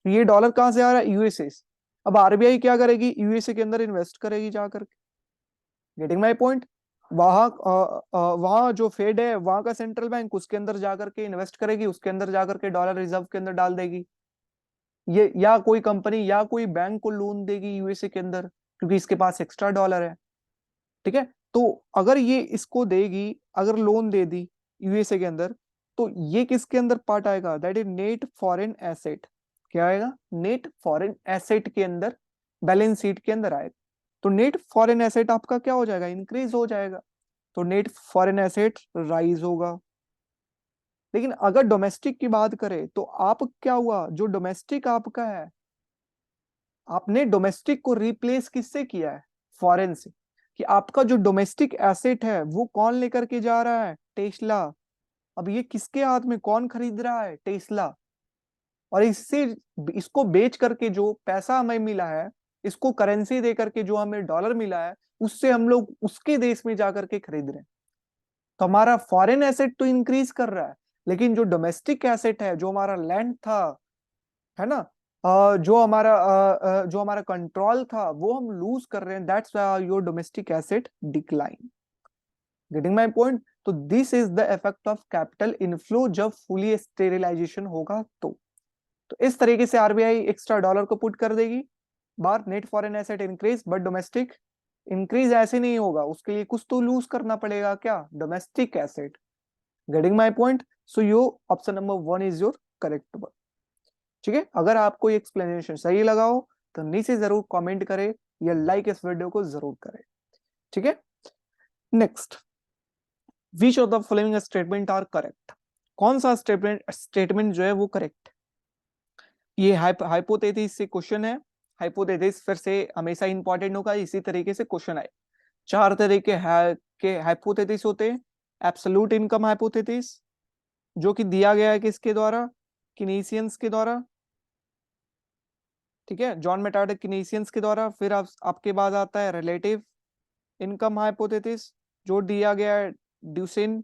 तो ये डॉलर कहां से आ रहा है, यूएसए से। अब आरबीआई क्या करेगी, यूएसए के अंदर इन्वेस्ट करेगी जाकर के। Getting my point. वहां जो फेड है, वहां का सेंट्रल बैंक उसके अंदर जाकर के इन्वेस्ट करेगी, उसके अंदर जाकर के डॉलर रिजर्व के अंदर डाल देगी। ये या कोई कंपनी या कोई बैंक को लोन देगी यूएसए के अंदर, क्योंकि इसके पास एक्स्ट्रा डॉलर है। ठीक है, तो अगर ये इसको देगी, अगर लोन दे दी यूएसए के अंदर, तो ये किसके अंदर पार्ट आएगा, that is net foreign asset. क्या आएगा, नेट फॉरेन एसेट के अंदर, बैलेंस शीट के अंदर आएगा। तो नेट फॉरेन एसेट आपका क्या हो जाएगा, इंक्रीज हो जाएगा। तो नेट फॉरेन एसेट राइज होगा। लेकिन अगर डोमेस्टिक की बात करें, तो आप क्या हुआ, जो डोमेस्टिक आपका है, आपने डोमेस्टिक को रिप्लेस किससे किया है, फॉरेन से। कि आपका जो डोमेस्टिक एसेट है वो कौन लेकर के जा रहा है, टेस्ला। अब ये किसके हाथ में, कौन खरीद रहा है, टेस्ला। और इससे, इसको बेच करके जो पैसा हमें मिला है, इसको करेंसी दे करके जो हमें डॉलर मिला है, उससे हम लोग उसके देश में जाकर के खरीद रहे हैं। तो हमारा फॉरेन एसेट तो इंक्रीज कर रहा है, लेकिन जो डोमेस्टिक एसेट है, जो हमारा लैंड था, है ना, जो हमारा कंट्रोल था, वो हम लूज कर रहे हैं। That's your domestic asset decline. Getting my point. तो this is the effect of capital inflow जब फुली स्टेरिलाइजेशन होगा। तो इस तरीके से आरबीआई एक्स्ट्रा डॉलर को पुट कर देगी बाहर। Net foreign asset increase, but domestic increase ऐसे नहीं होगा, उसके लिए कुछ तो लूज करना पड़ेगा, क्या, domestic asset. Getting my point. So your option number 1 is your correct one. ठीक है, अगर आपको ये एक्सप्लेनेशन सही लगा हो तो नीचे जरूर कमेंट करें या लाइक इस वीडियो को जरूर करें। ठीक है, next, which of the following statement are correct. कौन सा स्टेटमेंट जो है वो करेक्ट। ये हाइपोथेसिस से क्वेश्चन है। हाइपोथेसिस फिर से हमेशा इंपॉर्टेंट होगा, इसी तरीके से क्वेश्चन आए। 4 तरीके के हाइपोथेसिस होते हैं। एब्सोल्यूट इनकम हाइपोथेसिस, जो कि दिया गया है किसके द्वारा, किनेसियंस के द्वारा। ठीक है, जॉन मेटार्ड किनेसियंस के द्वारा। फिर आपके पास आता है रिलेटिव इनकम हाइपोथेसिस, जो दिया गया है ड्यूसेन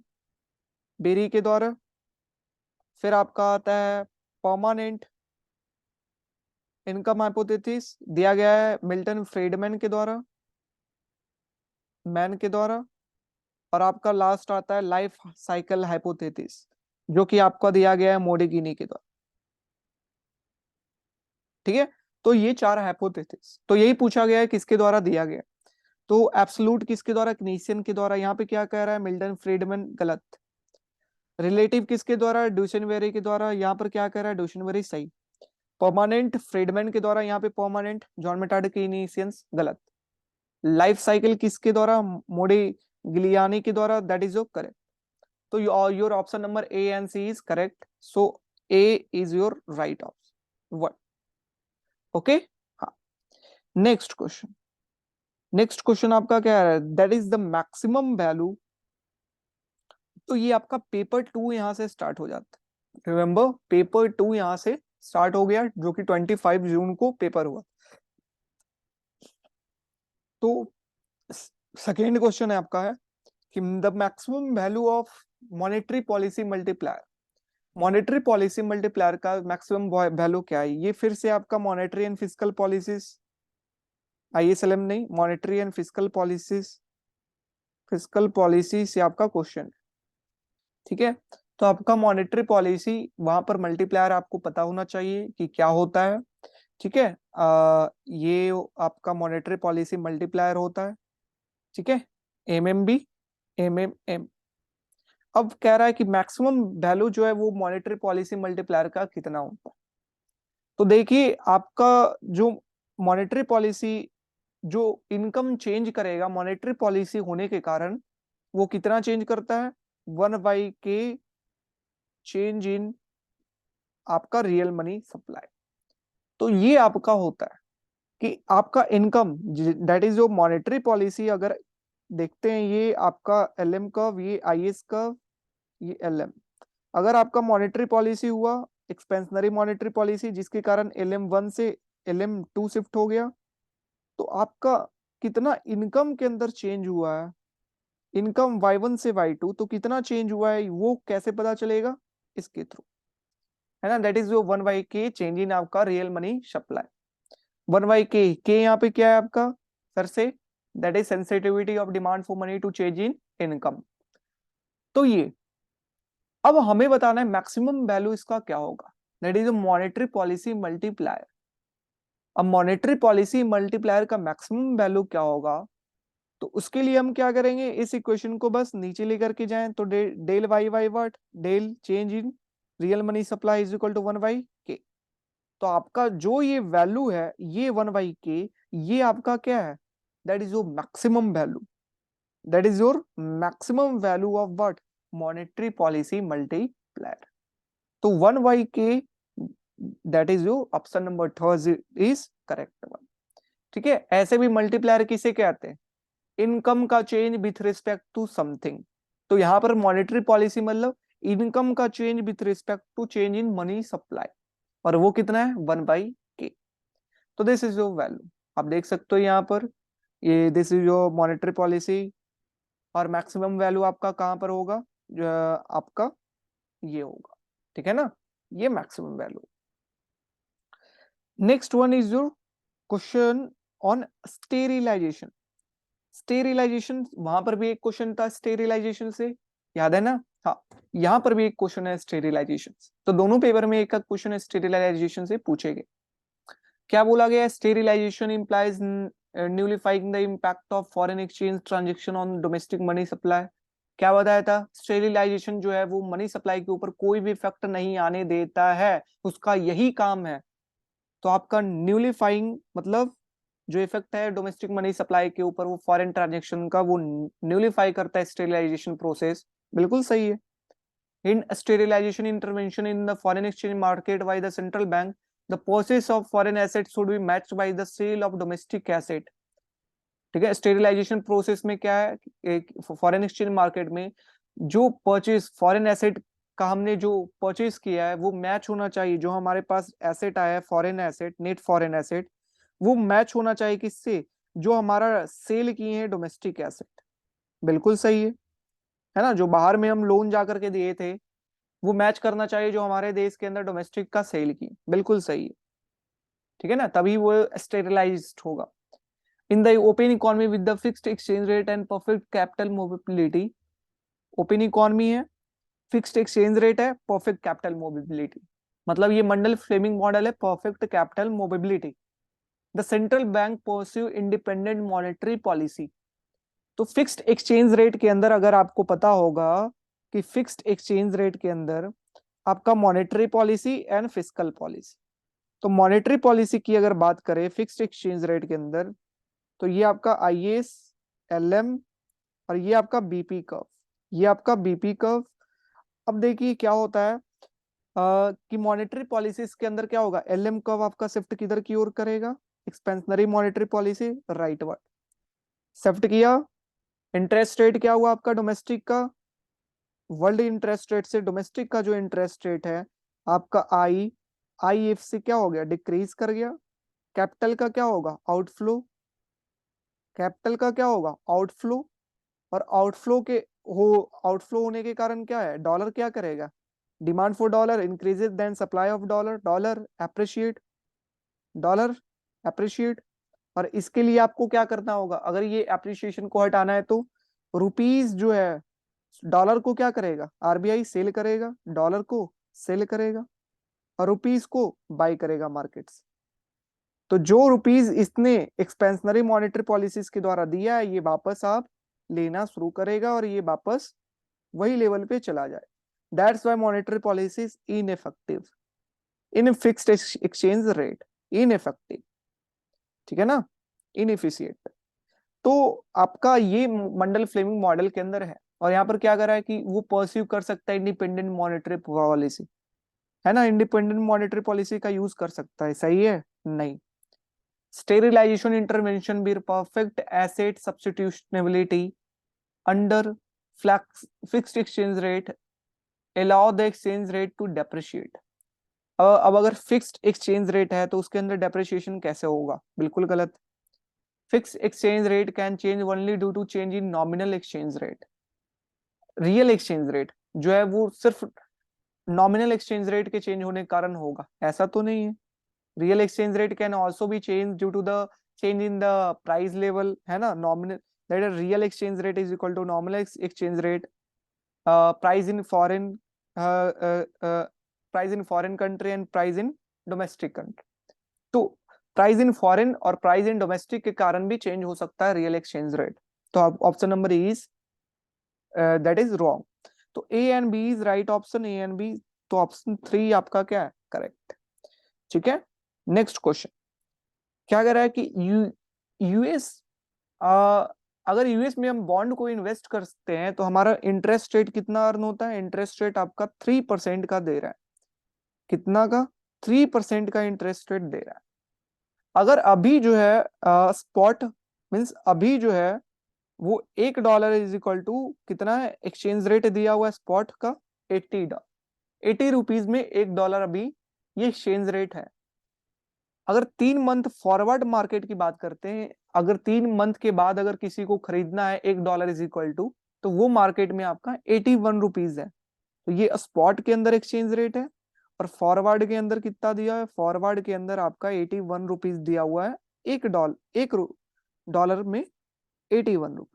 बेरी के द्वारा। फिर आपका आता है परमानेंट इनकम हाइपोथेसिस, दिया गया है मिल्टन फ्रीडमैन के द्वारा, मैन के द्वारा। और आपका लास्ट आता है लाइफ साइकिल हाइपोथेसिस, जो कि आपका दिया गया है मोडिगिनी के द्वारा। ठीक है, तो ये 4 हाइपोथेसिस, तो यही पूछा गया है किसके द्वारा दिया गया। तो एब्सोल्यूट किसके द्वारा, किनेसियन के द्वारा। यहाँ पे क्या कह रहा है, मिल्टन फ्रीडमैन, गलत। रिलेटिव किसके द्वारा, ड्यूशनबेरी के द्वारा। यहाँ पर क्या कह रहा है, ड्यूशनबेरी, सही। परमानेंट फ्रीडमैन के द्वारा, यहाँ पे परमानेंट जॉन मेटार्ड किनेसियंस, गलत। लाइफ साइकिल किसके द्वारा, मोडी गिलियानी के द्वारा, दैट इज योर करेक्ट। तो your option number A and C is correct. So A is your right option one. Okay, हाँ। नेक्स्ट क्वेश्चन, नेक्स्ट क्वेश्चन आपका क्या है, that is the maximum value. तो ये आपका पेपर 2 यहां से स्टार्ट हो जाता है। रिमेंबर, पेपर 2 यहां से स्टार्ट हो गया, जो कि 25 जून को पेपर हुआ। तो सेकेंड क्वेश्चन है आपका है कि the maximum value of monetary policy multiplier. Monetary policy multiplier का मैक्सिमम वैल्यू क्या है। ये फिर से आपका monetary and fiscal policies, IS-LM नहीं, monetary and fiscal policies, fiscal policy से आपका क्वेश्चन। ठीक है, तो आपका मॉनेटरी पॉलिसी, वहां पर मल्टीप्लायर आपको पता होना चाहिए कि क्या होता है। ठीक है, ये आपका मॉनेटरी पॉलिसी मल्टीप्लायर होता है। ठीक है, एमएमबी, एमएमएम। अब कह रहा है कि मैक्सिमम वैल्यू जो है वो मॉनेटरी पॉलिसी मल्टीप्लायर का कितना होता है। तो देखिए, आपका जो मॉनेटरी पॉलिसी, जो इनकम चेंज करेगा मॉनेटरी पॉलिसी होने के कारण, वो कितना चेंज करता है, 1/k चेंज इन आपका रियल मनी सप्लाई। तो ये आपका होता है कि आपका income, that is your monetary policy. अगर देखते हैं ये आपका एलएम कर्व, ये आईएस कर्व, ये एलएम। अगर आपका मॉनेटरी पॉलिसी हुआ एक्सपेंशनरी मॉनेटरी पॉलिसी, जिसके कारण LM1 से LM2 शिफ्ट हो गया, तो आपका कितना इनकम के अंदर चेंज हुआ है, इनकम Y1 से Y2, तो कितना चेंज हुआ है वो कैसे पता चलेगा? इसके थ्रू, है ना। दैट इज जो 1/k चेंज इन आपका रियल मनी सप्लाई। 1/k, के यहाँ पे क्या है आपका सर से? That is sensitivity of demand for money to change in income. तो ये अब हमें बताना है मैक्सिमम वैल्यू इसका क्या होगा, that is monetary policy multiplier. अब मॉनेटरी पॉलिसी मल्टीप्लायर का मैक्सिमम वैल्यू क्या होगा? तो उसके लिए हम क्या करेंगे, इस इक्वेशन को बस नीचे लेकर के जाएं, तो del Y Y what, del change in real money supply is equal to 1/k। तो आपका जो ये वैल्यू है, ये 1/k, ये आपका क्या है? That is your maximum value, that is your maximum value of what, monetary policy multiplier. तो 1/k, that is your option number third is correct one. ठीक है। ऐसे भी मल्टीप्लायर किसे कहते हैं? इनकम का change with respect to something. तो यहां पर मॉनेटरी पॉलिसी मतलब इनकम का change with respect to change in money supply, और वो कितना है? 1/k। तो दिस इज योर वैल्यू। आप देख सकते हो यहाँ पर, ये this is your monetary policy, और मैक्सिमम वैल्यू आपका कहां पर होगा? आपका ये होगा, ठीक है ना, ये maximum value. Next one is your question on sterilisation. Sterilisation, वहां पर भी एक क्वेश्चन था स्टेरिलाइजेशन से, याद है ना? हाँ, यहाँ पर भी एक क्वेश्चन है स्टेरिलाइजेशन। तो दोनों पेपर में एक क्वेश्चन है स्टेरिलाइजेशन से पूछे गए। क्या बोला गया? Sterilization implies nullifying the impact of foreign exchange transaction on domestic money supply. क्या बताया था? स्टेरिलाइजेशन जो है वो मनी सप्लाई के ऊपर कोई भी इफेक्ट नहीं आने देता है, उसका यही काम है। तो आपका न्यूलिफाइंग मतलब जो इफेक्ट है डोमेस्टिक मनी सप्लाई के ऊपर, वो फॉरेन ट्रांजेक्शन का वो न्यूलिफाई करता है स्टेरिलाइजेशन प्रोसेस। बिल्कुल सही है। In sterilization intervention in the foreign exchange market by the central bank, the purchase of foreign asset should be matched by the sale of domestic asset. ठीक है। स्टेरिलाइजेशन प्रोसेस में क्या है, फॉरेन एक्सचेंज मार्केट में जो purchase foreign asset का हमने जो परचेस किया है वो मैच होना चाहिए, जो हमारे पास एसेट आया है foreign asset, net foreign asset, वो मैच होना चाहिए किससे? जो हमारा सेल किए हैं डोमेस्टिक एसेट। बिल्कुल सही है ना। जो बाहर में हम लोन जाकर के दिए थे, वो मैच करना चाहिए जो हमारे देश के अंदर डोमेस्टिक का सेल की। बिल्कुल सही है, ठीक है ना, तभी वो स्टेरिलाइज्ड होगा। In the open economy with the fixed exchange rate and perfect capital mobility. Open economy है, फिक्स्ड एक्सचेंज रेट है, परफेक्ट कैपिटल मोबिलिटी, मतलब ये मंडल फ्लेमिंग मॉडल है, perfect capital mobility. The central bank pursue independent monetary policy. तो fixed exchange rate के अंदर अगर आपको पता होगा कि फिक्स्ड एक्सचेंज रेट के अंदर आपका monetary policy and fiscal policy. तो मॉनेटरी पॉलिसी की अगर बात करें फिक्स्ड एक्सचेंज रेट के अंदर, तो ये आपका आईएस, एलएम, और ये आपका बीपी कर्व, ये आपका बीपी कर्व। अब देखिए क्या होता है कि मॉनेटरी पॉलिसीज के अंदर क्या होगा, एलएम कर्व आपका शिफ्ट किधर की ओर करेगा? Expansionary monetary policy right word shift किया। इंटरेस्ट रेट क्या हुआ आपका डोमेस्टिक का? वर्ल्ड इंटरेस्ट रेट से डोमेस्टिक का जो इंटरेस्ट रेट है आपका IF से क्या हो गया? डिक्रीज कर गया। कैपिटल का क्या होगा? आउटफ्लो। कैपिटल का क्या होगा? आउटफ्लो। और आउटफ्लो के हो आउटफ्लो होने के कारण क्या है? डॉलर क्या करेगा? Demand for dollar increases, then supply of dollar, dollar appreciate, dollar appreciate. और इसके लिए आपको क्या करना होगा? अगर ये एप्रिसिएशन को हटाना है तो रुपीज जो है डॉलर को क्या करेगा? आरबीआई सेल करेगा, डॉलर को सेल करेगा, और रुपीज को बाई करेगा मार्केट्स। तो जो रुपीज इसने एक्सपेंशनरी मॉनेटरी पॉलिसीज के द्वारा दिया है, ये वापस आप लेना शुरू करेगा और ये वापस वही लेवल पे चला जाए। That's why monetary policy is ineffective in fixed exchange rate, ineffective, ठीक है ना, इनएफिशिएंट। तो आपका ये मंडल फ्लेमिंग मॉडल के अंदर है, और यहाँ पर क्या कर रहा है कि वो परस्यू कर सकता है इंडिपेंडेंट मॉनेटरी पॉलिसी। है ना, इंडिपेंडेंट मॉनेटरी पॉलिसी का यूज कर सकता है, सही है? नहीं। स्टेरिलाइजेशन इंटरवेंशन भी perfect asset substitutionability under flex fixed exchange rate allow the exchange rate to depreciate. अब अगर फिक्स्ड एक्सचेंज रेट है तो उसके अंदर डेप्रिशिएशन कैसे होगा? बिल्कुल गलत। Fixed exchange rate can change only due to change in nominal exchange rate. Real exchange rate जो है वो सिर्फ नॉमिनल एक्सचेंज रेट के चेंज होने के कारण होगा, ऐसा तो नहीं है। Real exchange rate can also be change due to the change in the price level, है ना। Nominal that is real exchange rate is equal to nominal exchange rate price in foreign price in foreign country and price in domestic country. तो price in foreign और price in domestic के कारण भी change हो सकता है real exchange rate. तो option number is that is wrong. तो A and B is right option, A and B. तो ऑप्शन 3 आपका क्या है? करेक्ट। ठीक है। नेक्स्ट क्वेश्चन क्या कह रहा है कि यूएस अगर यूएस में हम बॉन्ड को इन्वेस्ट करते हैं तो हमारा इंटरेस्ट रेट कितना अर्न होता है? इंटरेस्ट रेट आपका 3% का दे रहा है। कितना का? 3% का इंटरेस्ट रेट दे रहा है। अगर अभी जो है स्पॉट मीन्स अभी जो है वो $1 इज इक्वल टू कितना है? एक्सचेंज रेट दिया हुआ है स्पॉट का $80 में $1 अभी ये एक्सचेंज रेट है। अगर 3 मंथ फॉरवर्ड मार्केट की बात करते हैं, अगर 3 मंथ के बाद अगर किसी को खरीदना है $1 इज इक्वल टू, तो वो मार्केट में आपका ₹81 है। तो ये स्पॉट के अंदर एक्सचेंज रेट है। और फॉरवर्ड के अंदर कितना दिया है? फॉरवर्ड के अंदर आपका ₹81 दिया हुआ है। $1 में ₹81,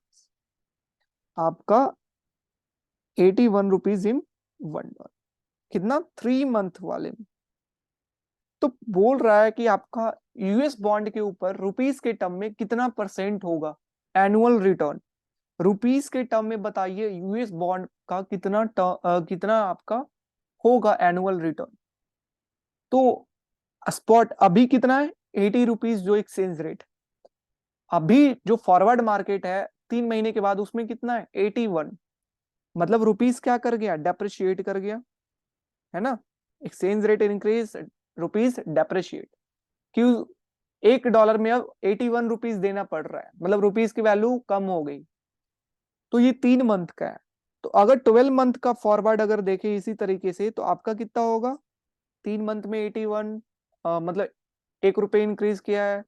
आपका ₹81 इन $1। कितना? 3 मंथ वाले में। तो बोल रहा है कि आपका यूएस बॉन्ड के ऊपर रुपीस के टर्म में कितना परसेंट होगा एनुअल रिटर्न? रुपीस के टर्म में बताइए यूएस बॉन्ड का कितना आपका होगा एनुअल रिटर्न? तो स्पॉट अभी कितना है? ₹80 जो एक्सचेंज रेट। अभी जो फॉरवर्ड मार्केट है 3 महीने के बाद उसमें कितना है? 81। मतलब रुपीस क्या कर गया? डेप्रिशिएट कर गया, है ना। Exchange rate increase, rupees depreciate. क्यों? $1 में अब ₹81 देना पड़ रहा है, मतलब रुपीस की वैल्यू कम हो गई। तो ये 3 मंथ का है। तो अगर 12 मंथ का फॉरवर्ड अगर देखें इसी तरीके से तो आपका कितना होगा? 3 मंथ में 81, मतलब ₹1 इंक्रीज किया है।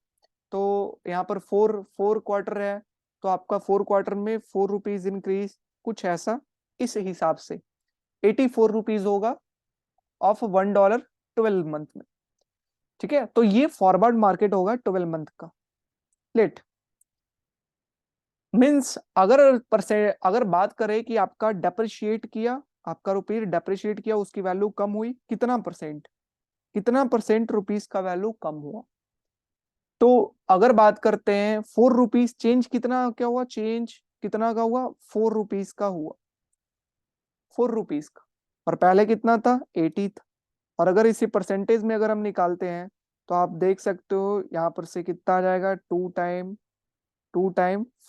तो यहाँ पर फोर फोर क्वार्टर है, तो आपका 4 क्वार्टर में ₹4 इंक्रीज, कुछ ऐसा इस हिसाब से ₹84 होगा ऑफ $1 12 मंथ में। ठीक है। तो ये फॉरवर्ड मार्केट होगा 12 मंथ का। लेट मीन्स अगर बात करें कि आपका डेप्रिशिएट किया, आपका रुपये डेप्रिशिएट किया, उसकी वैल्यू कम हुई, कितना परसेंट? कितना परसेंट रुपीस का वैल्यू कम हुआ? तो अगर बात करते हैं ₹4 चेंज कितना क्या हुआ? चेंज कितना का हुआ? ₹4 का हुआ। ₹4 का। और पहले कितना था? 80 था। और अगर इसी परसेंटेज में अगर हम निकालते हैं तो आप देख सकते हो यहाँ पर से कितना आ जाएगा? 2 टाइम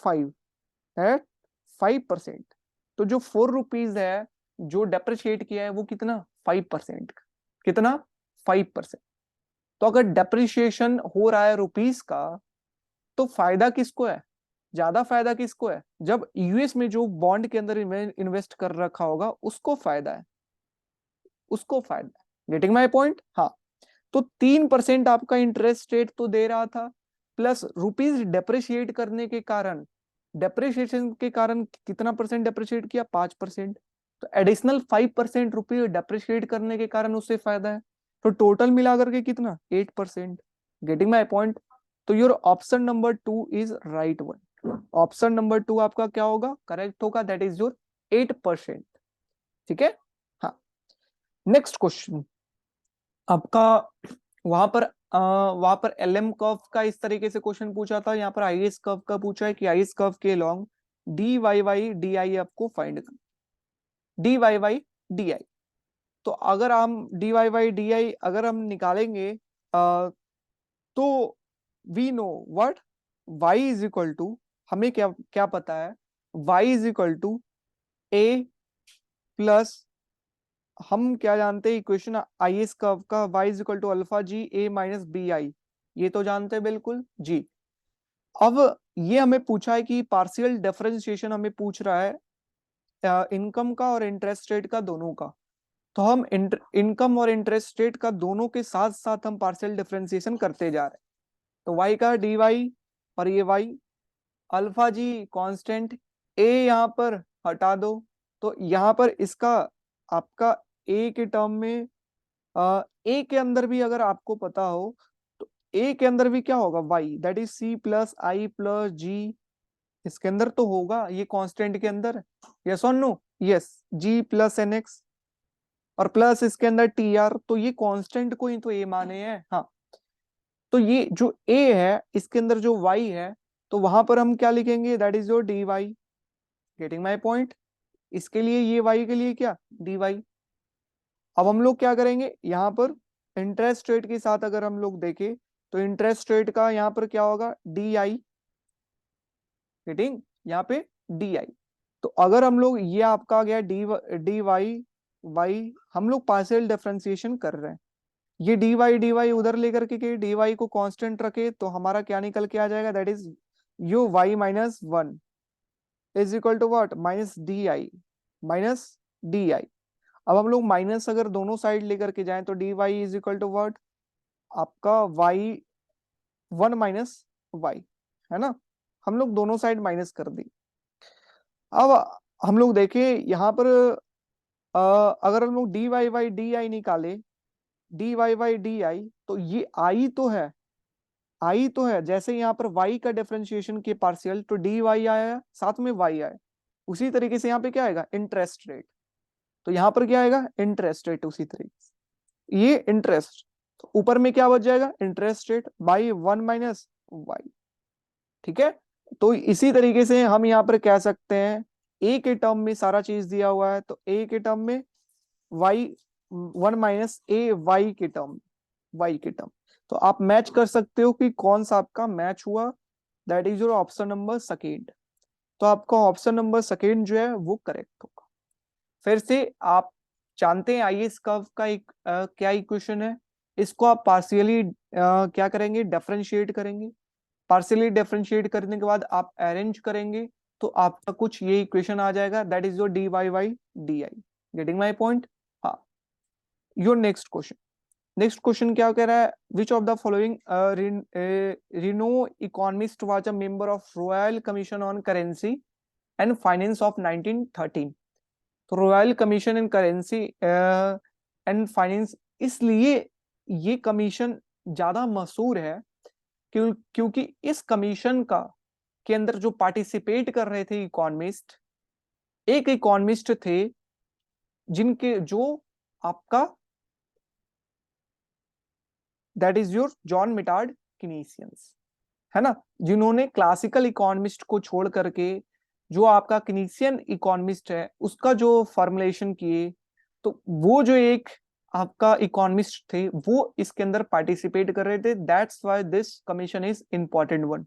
5 है 5%। तो जो ₹4 है जो डेप्रिशिएट किया है वो कितना? 5% का। कितना? 5%। तो अगर डेप्रिशिएशन हो रहा है रुपीस का तो फायदा किसको है? ज्यादा फायदा किसको है? जब यूएस में जो बॉन्ड के अंदर इन्वेस्ट कर रखा होगा उसको फायदा है, उसको फायदा है। Getting my point? हाँ। तो 3% आपका इंटरेस्ट रेट तो दे रहा था, प्लस रुपीज डेप्रिशिएट करने के कारण, डेप्रिशिएशन के कारण कितना परसेंट डेप्रिशिएट किया? 5%। तो एडिशनल 5% रुपये डेप्रिशिएट करने के कारण उससे फायदा है। तो टोटल मिलाकर के कितना? 8%। Getting my point? तो your option number 2 is right one. Option number 2 आपका क्या होगा? करेक्ट होगा, दैट इज योर 8%। ठीक है। हाँ। नेक्स्ट क्वेश्चन आपका वहां पर LM कर्व का इस तरीके से क्वेश्चन पूछा था, यहाँ पर IS कर्व का पूछा है कि IS कर्व के लॉन्ग DYY आपको फाइंड करना। DYY तो अगर हम DYY अगर हम निकालेंगे तो we know what Y is equal to, हमें क्या क्या पता है? Y is equal to A plus हम क्या जानते हैं इक्वेशन आई एस कर्व का, y is equal to alpha G A minus B I, ये तो जानते हैं बिल्कुल जी। अब ये हमें पूछा है कि पार्शियल डिफरेंशिएशन हमें पूछ रहा है इनकम का और इंटरेस्ट रेट का, दोनों का। तो हम इनकम और इंटरेस्ट रेट का दोनों के साथ साथ हम पार्शियल डिफरेंशिएशन करते जा रहे हैं। तो y का dy और ये y, alpha G constant, a यहाँ पर हटा दो, तो यहाँ पर इसका आपका a के टर्म में a के अंदर भी अगर आपको पता हो तो a के अंदर भी क्या होगा, y that is c plus I plus G, इसके अंदर तो होगा ये कांस्टेंट के अंदर, यस और no, yes, g plus N X और प्लस इसके अंदर टी आर, तो ये कांस्टेंट को ही तो a माने हैं। हाँ, तो ये जो a है इसके अंदर जो y है, तो वहां पर हम क्या लिखेंगे, that is your dy, getting my point. इसके लिए ये y के लिए क्या, dy। अब हम लोग क्या करेंगे यहाँ पर, इंटरेस्ट रेट के साथ अगर हम लोग देखें तो इंटरेस्ट रेट का यहाँ पर क्या होगा, डी, गेटिंग, यहाँ पे डी। तो अगर हम लोग, ये आपका आ गया डी वाई, हम लोग पार्शियल डिफरेंशिएशन कर रहे हैं, ये डी वाई उधर लेकर के डी वाई को कांस्टेंट रखे तो हमारा क्या निकल के आ जाएगा, that is U Y minus one is equal to what, minus D I. अब हम लोग माइनस अगर दोनों साइड लेकर के जाएं तो D Y is equal to what, आपका वाई वन माइनस वाई, है ना। हम लोग दोनों साइड माइनस कर दी। अब हम लोग देखें यहाँ पर अगर हम लोग डी वाई डी आई निकाले, डी वाई डी आई, तो ये आई तो है, आई तो है, जैसे यहाँ पर y का डिफरेंशिएशन के पार्शियल तो डी वाई आया साथ में y आया, उसी तरीके से यहाँ पे क्या आएगा, इंटरेस्ट रेट, तो यहाँ पर क्या आएगा, इंटरेस्ट रेट, उसी तरीके से ये इंटरेस्ट, तो ऊपर में क्या बच जाएगा, interest rate by one minus Y. ठीक है, तो इसी तरीके से हम यहाँ पर कह सकते हैं ए के टर्म में सारा चीज दिया हुआ है, तो ए के टर्म में वाई वन माइनस ए वाई के टर्म, तो आप मैच कर सकते हो कि कौन सा आपका मैच हुआ, that is your option number second. तो आपका ऑप्शन नंबर सेकेंड जो है वो करेक्ट होगा। फिर से आप जानते हैं आईएस कर्व का एक क्या इक्वेशन है, इसको आप पार्शियली क्या करेंगे, डिफरेंशिएट करेंगे, पार्शियली डिफरेंशिएट करने के बाद आप अरेंज करेंगे तो आपका कुछ ये इक्वेशन आ जाएगा, that is your D Y Y D I, getting my point. हाँ, your next question, next question क्या कह रहा है, which of the following renowned economist was a member of royal commission on currency and finance ऑफ 1913। तो royal commission in currency and finance, इसलिए ये commission ज्यादा मशहूर है क्योंकि इस कमीशन का के अंदर जो पार्टिसिपेट कर रहे थे इकोनॉमिस्ट, एक इकोनॉमिस्ट थे जिनके जो आपका दैट इज योर जॉन मिटार्ड किनीसियंस, है ना, जिन्होंने क्लासिकल इकोनॉमिस्ट को छोड़ करके जो आपका किनीसियन इकोनॉमिस्ट है उसका जो फॉर्मुलेशन किए, तो वो जो एक आपका इकोनॉमिस्ट थे वो इसके अंदर पार्टिसिपेट कर रहे थे, that's why this commission is important one.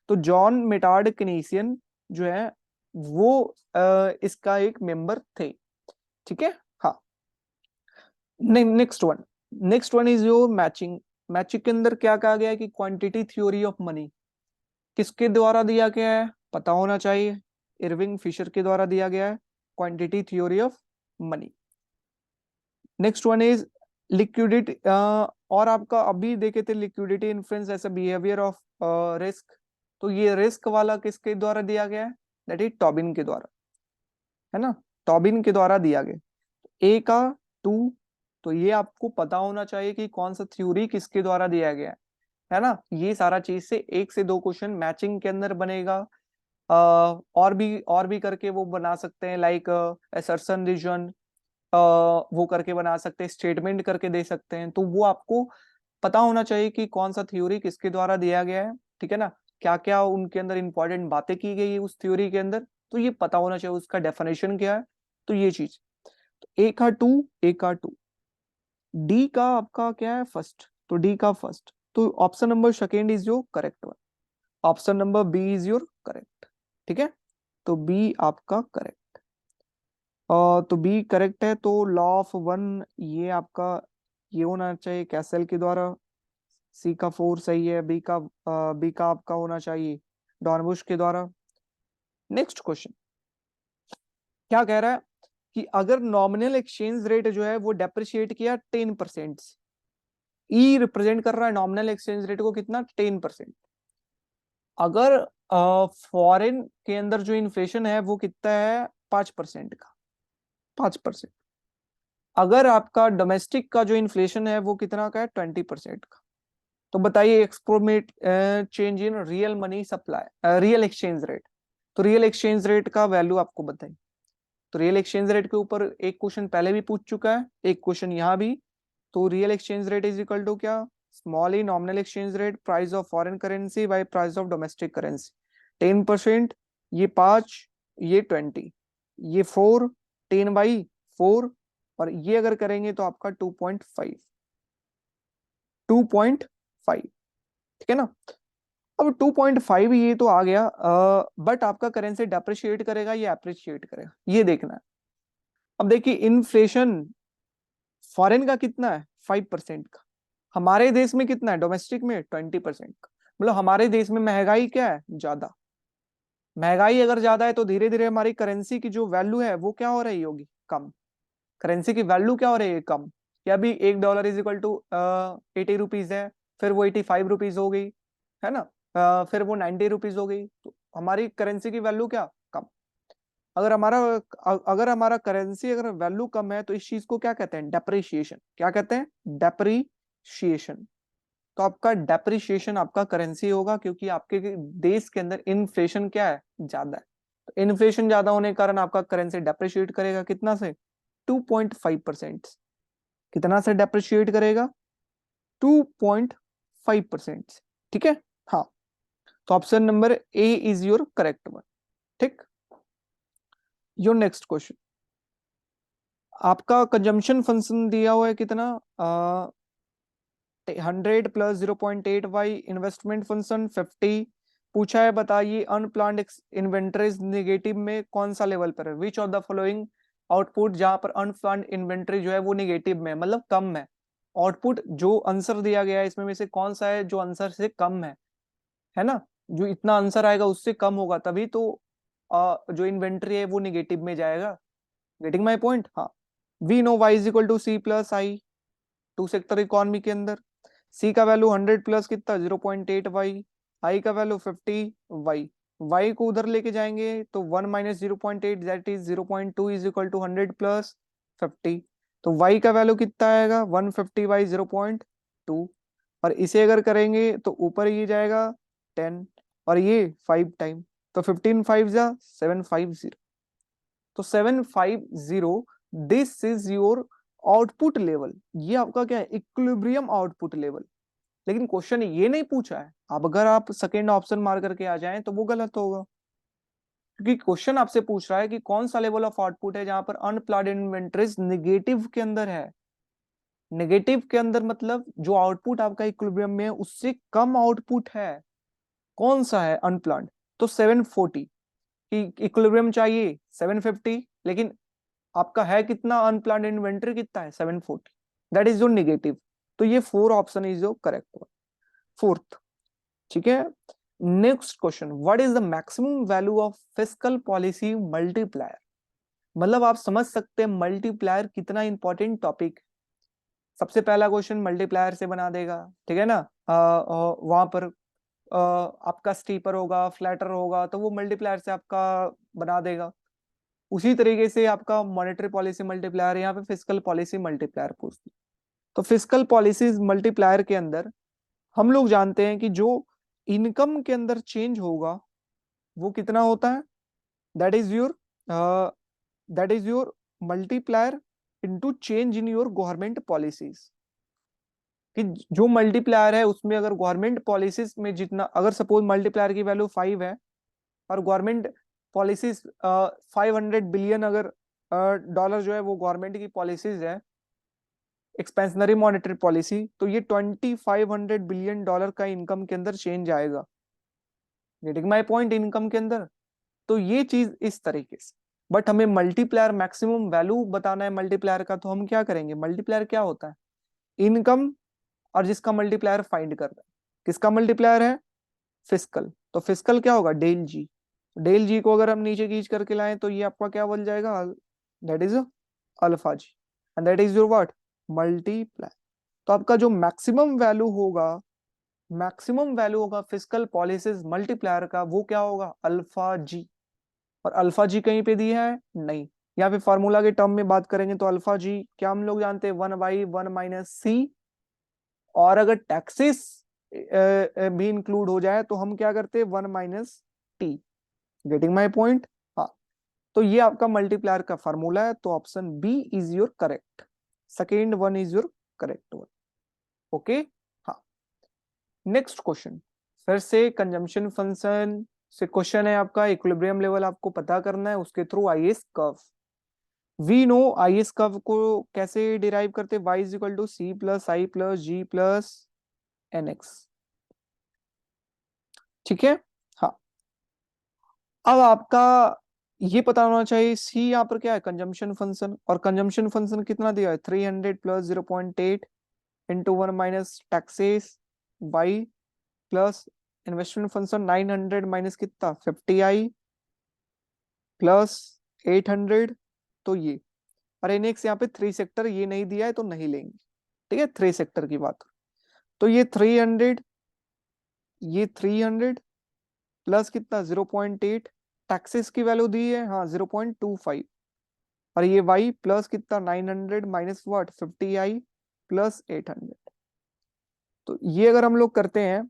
तो जॉन मिटार्ड किनीसियन जो है वो इसका एक मेंबर थे। ठीक है, हाँ, next one is your matching. Matching के अंदर क्या कहा गया है कि क्वांटिटी थ्योरी ऑफ मनी किसके द्वारा दिया गया है, पता होना चाहिए, इरविंग फिशर के द्वारा दिया गया है, quantity theory of money. Next one is liquidity, और आपका अभी देखे थे liquidity influence as a behaviour of risk, तो ये रिस्क वाला किसके द्वारा दिया गया है, दैट इज टॉबिन के द्वारा, है ना, टॉबिन के द्वारा दिया गया। ए का टू, तो ये आपको पता होना चाहिए कि कौन सा थ्योरी किसके द्वारा दिया गया है ना, ये सारा चीज से एक से दो क्वेश्चन मैचिंग के अंदर बनेगा। और भी करके वो बना सकते हैं, लाइक असर्शन रीजन वो करके बना सकते हैं, स्टेटमेंट करके दे सकते हैं, तो वो आपको पता होना चाहिए कि कौन सा थ्योरी किसके द्वारा दिया गया है। ठीक है ना, क्या क्या उनके अंदर इंपॉर्टेंट बातें की गई है उस थ्योरी के अंदर, तो ये पता होना चाहिए, उसका डेफिनेशन क्या है, तो ये चीज। तो ए का टू, डी का आपका क्या है फर्स्ट, तो डी का फर्स्ट, तो option number second is your correct one, option number B is your correct. ठीक है, तो बी आपका करेक्ट। तो बी करेक्ट है। तो लॉ ऑफ वन ये आपका ये होना चाहिए कैसल के द्वारा। सी का 4 सही है। बी का आपका होना चाहिए डॉर्नबुश के द्वारा। नेक्स्ट क्वेश्चन क्या कह रहा है कि अगर नॉमिनल एक्सचेंज रेट जो है वो डेप्रिशिएट किया 10%, ई रिप्रेजेंट कर रहा है नॉमिनल एक्सचेंज रेट को कितना 10%। अगर फॉरेन के अंदर जो इन्फ्लेशन है वो कितना है 5% का, 5%। अगर आपका डोमेस्टिक का जो इन्फ्लेशन है वो कितना का है 20% का। तो बताइए एक्सप्रोमेट change in real money supply, real exchange rate. तो रियल एक्सचेंज रेट का वैल्यू आपको बताइए। तो रियल एक्सचेंज रेट के ऊपर एक क्वेश्चन पहले भी पूछ चुका है, एक क्वेश्चन यहाँ भी। तो real exchange rate is equal to क्या, small E nominal exchange rate price of foreign currency by price of domestic currency. 10%, ये 5, ये 20, ये 4, 10/4, और ये अगर करेंगे तो आपका 2.5, 2.5, ठीक है ना। अब 2.5 ये तो आ गया, बट आपका करेंसी डेप्रिशिएट करेगा या अप्रिशिएट करेगा ये देखना है। अब देखिए इन्फ्लेशन फॉरेन का कितना है 5% का, हमारे देश में कितना है डोमेस्टिक में 20% का। मतलब हमारे देश में महंगाई क्या है ज्यादा। महंगाई अगर ज्यादा है तो धीरे धीरे हमारी करेंसी की जो वैल्यू है वो क्या हो रही होगी कम। करेंसी की वैल्यू क्या हो रही है कम। कि अभी $1 इज इक्वल टू 80 रुपीज है, फिर वो 85 रुपीज हो गई, है ना। फिर वो 90 रुपीज हो गई, तो हमारी करेंसी की वैल्यू क्या कम। अगर हमारा अगर हमारा करेंसी अगर वैल्यू कम है तो इस चीज को क्या कहते हैं डेप्रिशिएशन। क्या कहते हैं डेप्रिशिएशन। तो आपका डेप्रिशिएशन आपका करेंसी होगा क्योंकि आपके देश के अंदर इन्फ्लेशन क्या है ज्यादा है। तो इन्फ्लेशन ज्यादा होने के कारण आपका करेंसी डेप्रिशिएट करेगा कितना से 2.5%। कितना से डेप्रिशिएट करेगा 2.5%। ठीक है। हाँ, तो option number A is your correct one. ठीक। योर नेक्स्ट क्वेश्चन, आपका कंजम्पशन फंक्शन दिया हुआ है कितना 100 प्लस 0.8 y, इन्वेस्टमेंट फंक्शन 50 पूछा है। बताइए अनप्लान्ड इन्वेंटरीज निगेटिव में कौन सा लेवल पर है। Which of the following output, जहां पर अनप्लान्ड इन्वेंटरी जो है वो निगेटिव में मतलब कम है। आउटपुट जो आंसर दिया गया है इसमें में से कौन सा है जो आंसर से कम है ना। जो इतना आंसर आएगा उससे कम होगा तभी तो जो इन्वेंटरी है वो निगेटिव में जाएगा। Getting my point. हाँ, we know y is equal to C plus I two sector economy के अंदर। सी का वैल्यू 100 प्लस कितना 0.8 y, आई का वैल्यू 50 y। y को उधर लेके जाएंगे तो 1 minus 0.8 that is 0.2 is equal to 100 plus 50। तो y का वैल्यू कितना आएगा 150/0.2। और इसे अगर करेंगे तो ऊपर ये जाएगा 10 और ये 5 टाइम। तो 15 5 जा 750। तो 750, this is your output level. ये आपका क्या है इक्विलिब्रियम आउटपुट लेवल। लेकिन क्वेश्चन ये नहीं पूछा है। अब अगर आप सेकेंड ऑप्शन मार करके आ जाएं तो वो गलत होगा, क्योंकि क्वेश्चन आपसे पूछ रहा है कि कौन सा लेवल ऑफ आउटपुट है जहां पर अनप्लॉयड इन्वेंटरीज निगेटिव के अंदर है। नेगेटिव के अंदर मतलब जो आउटपुट आपका इक्विलिब्रियम में है उससे कम आउटपुट है। कौन सा है अनप्लॉयड। तो 740 की इक्विलिब्रियम चाहिए 750, लेकिन आपका है कितना अनप्लान्ड इन्वेंटरी कितना है 740, दैट इज योर नेगेटिव। तो ये 4 option is your correct one, fourth. ठीक है। Next question, what is the maximum value of fiscal policy multiplier. मतलब आप समझ सकते हैं मल्टीप्लायर कितना इंपॉर्टेंट टॉपिक। सबसे पहला क्वेश्चन मल्टीप्लायर से बना देगा, ठीक है ना। वहां पर आपका स्टीपर होगा फ्लैटर होगा तो वो मल्टीप्लायर से आपका बना देगा। उसी तरीके से आपका मॉनेटरी पॉलिसी मल्टीप्लायर, यहाँ पे फिस्कल पॉलिसी मल्टीप्लायर पूछती। तो फिस्कल पॉलिसी मल्टीप्लायर के अंदर हम लोग जानते हैं कि जो इनकम के अंदर चेंज होगा वो कितना होता है, that is your that is your multiplier into change in your government policies. कि जो मल्टीप्लायर है उसमें अगर गवर्नमेंट पॉलिसीज में जितना, अगर सपोज मल्टीप्लायर की वैल्यू 5 है और गवर्नमेंट पॉलिसीज 500 बिलियन अगर डॉलर जो है वो गवर्नमेंट की पॉलिसीज है एक्सपेंशनरी मॉनेटरी पॉलिसी, तो ये 2500 बिलियन डॉलर का इनकम के अंदर चेंज आएगा। Getting my point. इनकम के अंदर तो ये चीज इस तरीके से। बट हमें मल्टीप्लायर मैक्सिमम वैल्यू बताना है मल्टीप्लायर का, तो हम क्या करेंगे, मल्टीप्लायर क्या होता है, इनकम और जिसका मल्टीप्लायर फाइंड कर रहे हैं, किसका मल्टीप्लायर है, फिस्कल, तो फिस्कल क्या होगा, डेल जी, डेल जी को अगर हम नीचे खींच करके लाएं तो ये आपका क्या बन जाएगा, that is alpha G, and that is your what, multiplier. तो आपका जो मैक्सिमम वैल्यू होगा फिस्कल पॉलिसिस मल्टीप्लायर का, वो क्या होगा, अल्फा जी। और अल्फा जी कहीं पे दिया है, नहीं। या फिर फॉर्मूला के टर्म में बात करेंगे तो अल्फा जी क्या हम लोग जानते हैं, 1/1 - c, और अगर टैक्सेस भी इंक्लूड हो जाए तो हम क्या करते हैं, 1 - t। गेटिंग माई पॉइंट, हाँ। तो ये आपका मल्टीप्लायर का फॉर्मूला है, तो option B is your correct, second one is your correct one. Okay, हाँ। नेक्स्ट क्वेश्चन, फिर से कंजम्पशन फंक्शन से क्वेश्चन है आपका, इक्विलिब्रियम लेवल आपको पता करना है उसके through IS curve. We know IS curve को कैसे डिराइव करते, y is equal to C plus I plus G plus N X, ठीक है, हाँ। अब आपका ये पता होना चाहिए, सी यहाँ पर क्या है, कंजम्पशन फंक्शन, और कंजम्पशन फंक्शन कितना दिया है, 300 plus 0.8 into 1 minus taxes Y plus investment function 900 minus कितना 50i प्लस 800, तो ये, और एनएक्स यहाँ पे 3 सेक्टर ये नहीं दिया है तो नहीं लेंगे, ठीक है, 3 सेक्टर की बात। तो ये 300, ये 300 प्लस कितना 0.8, टैक्सेस की वैल्यू दी है, हाँ 0.25, और ये y प्लस कितना 900 माइनस व्हाट 50i प्लस 800। तो ये अगर हम लोग करते हैं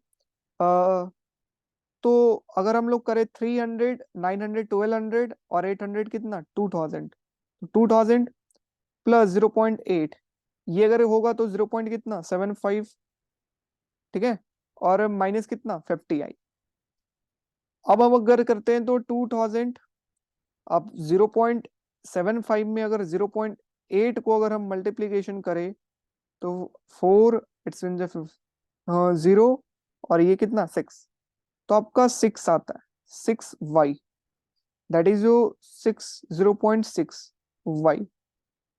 तो अगर हम लोग करें 300 900 1200 और 800 कितना 2000, 2000 प्लस 0.8, ये अगर होगा तो 0 पॉइंट कितना 75, ठीक है, और माइनस कितना 50i। अब हम अगर करते हैं तो 2000, अब 0.75 में अगर 0.8 को अगर हम मल्टीप्लीकेशन करें तो 4 इट्स इन द 0, और ये कितना 6, तो आपका 6 आता है, 6y, दैट इज जो 0.6y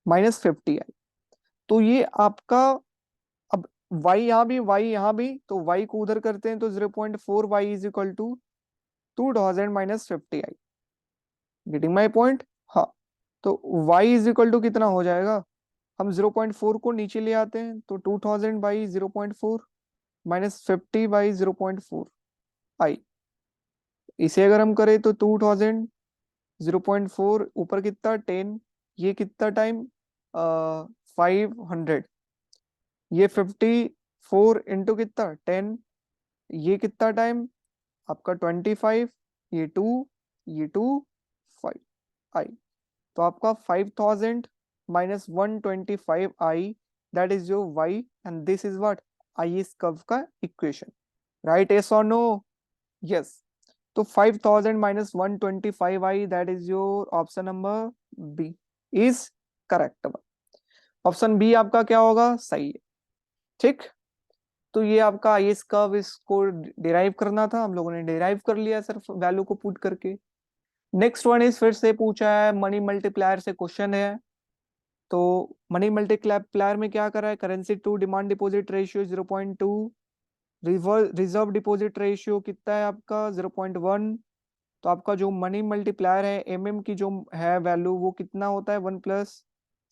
माइनस 50i। तो ये आपका, अब y यहाँ भी y यहाँ भी, तो y को उधर करते हैं तो 0.4y is equal to 2000 minus 50i। Getting my point, हाँ। तो y इज इक्वल टू कितना हो जाएगा, हम 0.4 को नीचे ले आते हैं तो 2000 बाई 0.4 माइनस 50 बाई 0.4 आई, इसे अगर हम करें तो 2000 0.4 ऊपर कितना 10, ये कितना टाइम 500, ये 54 इंटू कितना 10, ये कितना टाइम आपका 25, ये 2, ये 2 5 आई, तो आपका 5000 minus 125i, that is your y, and this is what I इस कर्व का इक्वेशन, राइट, यस और नो, यस। तो 5000 minus 125i, that is your option number B is correct one. Option B आपका क्या होगा, सही है, ठीक। तो ये आपका आई एस कर्व, इसको डिराइव करना था, हम लोगों ने डिराइव कर लिया सिर्फ वैल्यू को पुट करके। नेक्स्ट वन इज, फिर से पूछा है मनी मल्टीप्लायर से क्वेश्चन है। तो मनी मल्टीप्लायर में क्या करा है, currency to demand deposit ratio 0.2, reserve deposit ratio कितना है आपका 0.1। तो आपका जो मनी मल्टीप्लायर है एमएम की जो है वैल्यू, वो कितना होता है 1 प्लस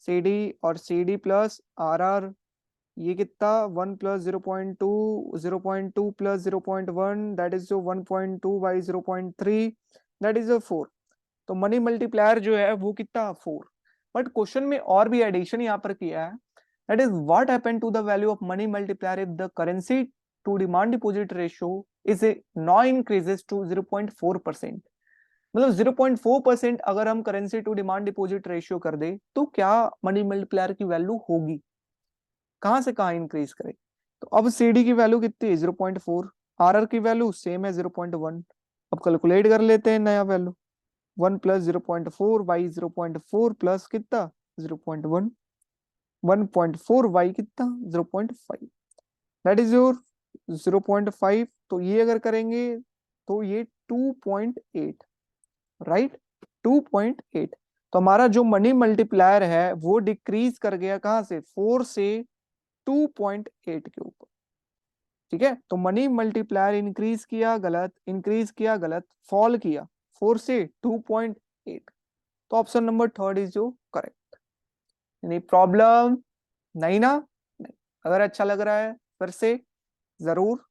सी डी, और C D plus R R, ये कितना 1 प्लस 0.2, 0.2 प्लस 0.1, दैट इज जो 1.2 बाई 0.3, दैट इज 4। तो मनी मल्टीप्लायर जो है वो कितना 4। बट क्वेश्चन में और भी एडिशन यहाँ पर किया है, that is what happened to the value of money multiplier if the currency to demand deposit ratio is now increases to 0.4%। मतलब 0.4% अगर हम currency to demand deposit ratio कर दे तो क्या मनी मल्टीप्लायर की वैल्यू होगी, कहां से कहां इंक्रीज करे। तो अब सीडी की वैल्यू कितनी है 0.4, आरआर की वैल्यू सेम है 0.1। अब कैलकुलेट कर लेते हैं नया वैल्यू, 1 प्लस 0.4 बाई 0.4 प्लस कितना 0.1, 1.4 वाई कितना 0.5, दैट इज योर 0.5। तो ये अगर करेंगे तो ये 2.8, राइट, 2.8। तो हमारा जो मनी मल्टीप्लायर है वो डिक्रीज कर गया कहां से, 4 से 2.8 के ऊपर। ठीक है, तो मनी मल्टीप्लायर इंक्रीज किया गलत, इंक्रीज किया गलत, फॉल किया 4 से 2.8। तो ऑप्शन नंबर थर्ड इज जो करेक्ट। यानी प्रॉब्लम नहीं ना, नहीं। अगर अच्छा लग रहा है फिर से जरूर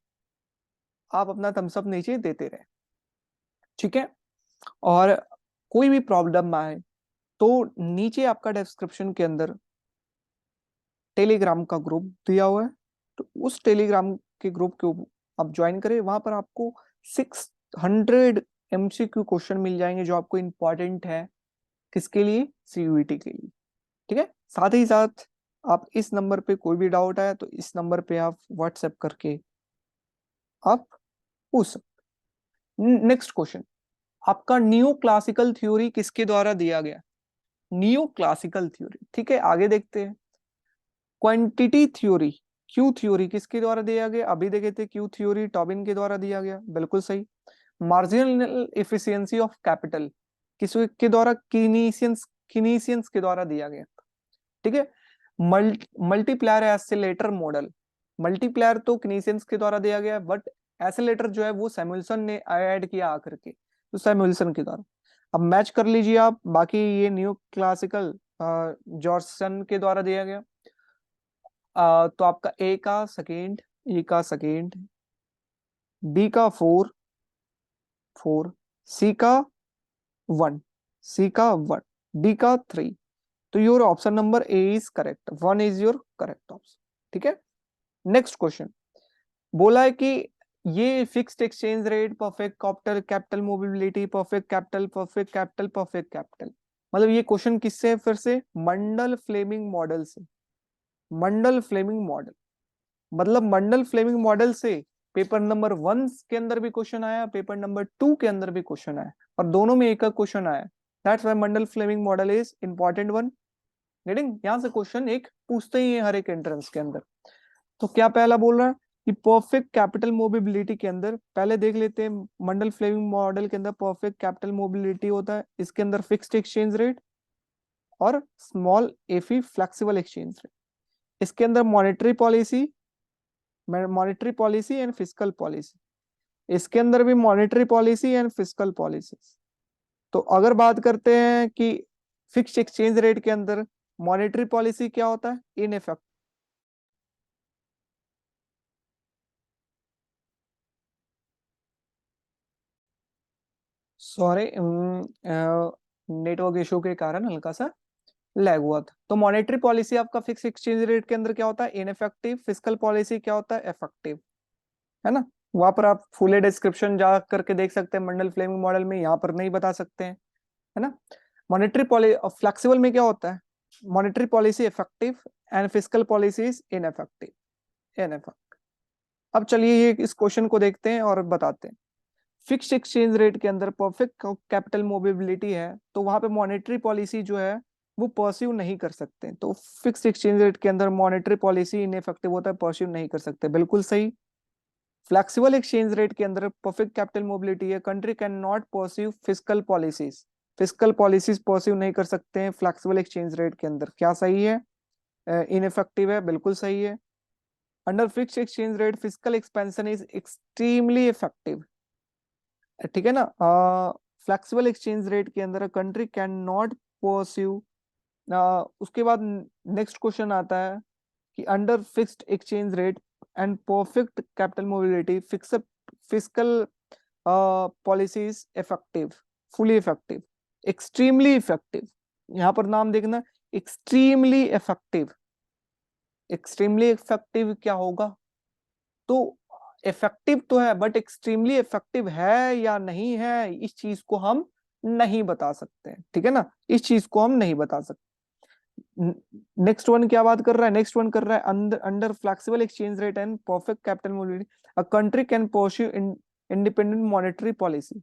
आप अपना थम्स अप नीचे देते रहे, ठीक है। और कोई भी प्रॉब्लम आए तो नीचे आपका डिस्क्रिप्शन के अंदर टेलीग्राम का ग्रुप दिया हुआ है, तो उस टेलीग्राम के ग्रुप के आप ज्वाइन करें। वहां पर आपको 600 MCQ क्वेश्चन मिल जाएंगे जो आपको इंपॉर्टेंट है, किसके लिए, CUET के लिए। ठीक है, साथ ही साथ आप इस नंबर पे कोई भी डाउट आया तो इस नंबर पे आप व्हाट्सएप करके आप पूछ सकते। नेक्स्ट क्वेश्चन, आपका न्यू क्लासिकल थ्योरी किसके द्वारा दिया गया, न्यू क्लासिकल थ्योरी। ठीक है, आगे देखते हैं। क्वांटिटी थ्योरी, क्यू थ्योरी किसके द्वारा दिया गया, अभी देखे थे क्यू थ्योरी टॉबिन के द्वारा दिया गया, बिल्कुल सही। मार्जिनल एफिशिएंसी ऑफ कैपिटल किसके द्वारा, कीनीसियंस के द्वारा दिया गया। ठीक है, मल्टीप्लायर एसिलेटर मॉडल, मल्टीप्लायर तो कीनीसियंस के द्वारा दिया गया, बट एसिलेटर जो है वो सैमुअल्सन ने ऐड किया आकर के, तो सैमुअल्सन के द्वारा। अब मैच कर लीजिए आप, बाकी ये न्यू क्लासिकल जॉर्जसन के द्वारा दिया गया। तो आपका ए का सेकेंड, ई का सेकेंड, बी का 4, 4, सी का 1, सी का 1, डी का 3। तो your option number A is correct, 1 is your correct option. ठीक है, नेक्स्ट क्वेश्चन बोला है कि ये fixed exchange rate, perfect capital, capital mobility, perfect capital, perfect capital, perfect capital, मतलब ये क्वेश्चन किससे है, फिर से मंडल फ्लेमिंग मॉडल से। मंडल फ्लेमिंग मॉडल मतलब मंडल फ्लेमिंग मॉडल से पेपर नंबर 1 के अंदर भी क्वेश्चन आया, पेपर नंबर 2 के अंदर भी क्वेश्चन आया, और दोनों में एक क्वेश्चन आया। That's why Mundell Fleming model is important one. Getting, यहां से क्वेश्चन एक पूछते ही है हर एक एंट्रेंस के अंदर। तो क्या पहला बोल रहा है कि परफेक्ट कैपिटल मोबिलिटी के अंदर, पहले देख लेते हैं मंडल फ्लेमिंग मॉडल के अंदर परफेक्ट कैपिटल मोबिलिटी होता है, इसके अंदर फिक्स्ड एक्सचेंज रेट और स्मॉल एफी फ्लेक्सिबल एक्सचेंज रेट। इसके अंदर monetary policy and fiscal policy, इसके अंदर भी monetary policy and fiscal policy. तो अगर बात करते हैं कि फिक्स्ड एक्सचेंज रेट के अंदर मॉनेटरी पॉलिसी क्या होता है, in effect, sorry network issue के कारण हल्का सा लैग हुआ था। तो मॉनेटरी पॉलिसी आपका फिक्स एक्सचेंज रेट के अंदर क्या होता है, इनफेक्टिव। फिस्कल पॉलिसी क्या होता है, इफेक्टिव, है ना। वहां पर आप फुल डिस्क्रिप्शन जा करके देख सकते हैं मंडल फ्लेमिंग मॉडल में, यहाँ पर नहीं बता सकते हैं, है ना। मॉनेटरी पॉलिसी फ्लेक्सिबल में क्या होता है, monetary policy effective and fiscal policy is ineffective, ineffective. अब चलिए ये इस क्वेश्चन को देखते हैं और बताते हैं। फिक्स्ड एक्सचेंज रेट के अंदर परफेक्ट कैपिटल मोबिलिटी है, तो वहां पे मॉनेटरी पॉलिसी जो है वो परस्यू नहीं कर सकते। तो फिक्स्ड एक्सचेंज रेट के अंदर मॉनेटरी पॉलिसी इनफेक्टिव होता है, परस्यू नहीं कर सकते, बिल्कुल सही। फ्लेक्सिबल एक्सचेंज रेट के अंदर परफेक्ट कैपिटल मोबिलिटी है, country can not pursue fiscal policies, fiscal policies pursue नहीं कर सकते हैं फ्लेक्सिबल एक्सचेंज रेट के अंदर, क्या सही है, इनफेक्टिव है, बिल्कुल सही है। Under fixed exchange rate fiscal expansion is extremely effective, ठीक है ना। फ्लेक्सिबल एक्सचेंज रेट के अंदर कंट्री कैन नॉट परस्यू। उसके बाद नेक्स्ट क्वेश्चन आता है कि under fixed exchange rate and perfect capital mobility fiscal policies effective, fully effective, extremely effective. यहां पर नाम देखना, एक्सट्रीमली इफेक्टिव, एक्सट्रीमली इफेक्टिव क्या होगा, तो इफेक्टिव तो है बट एक्सट्रीमली इफेक्टिव है या नहीं है, इस चीज को हम नहीं बता सकते हैं, ठीक है ना, इस चीज को हम नहीं बता सकते। नेक्स्ट वन क्या बात कर रहा है, नेक्स्ट वन कर रहा है under under flexible exchange rate and perfect capital mobility a country can pursue independent monetary policy.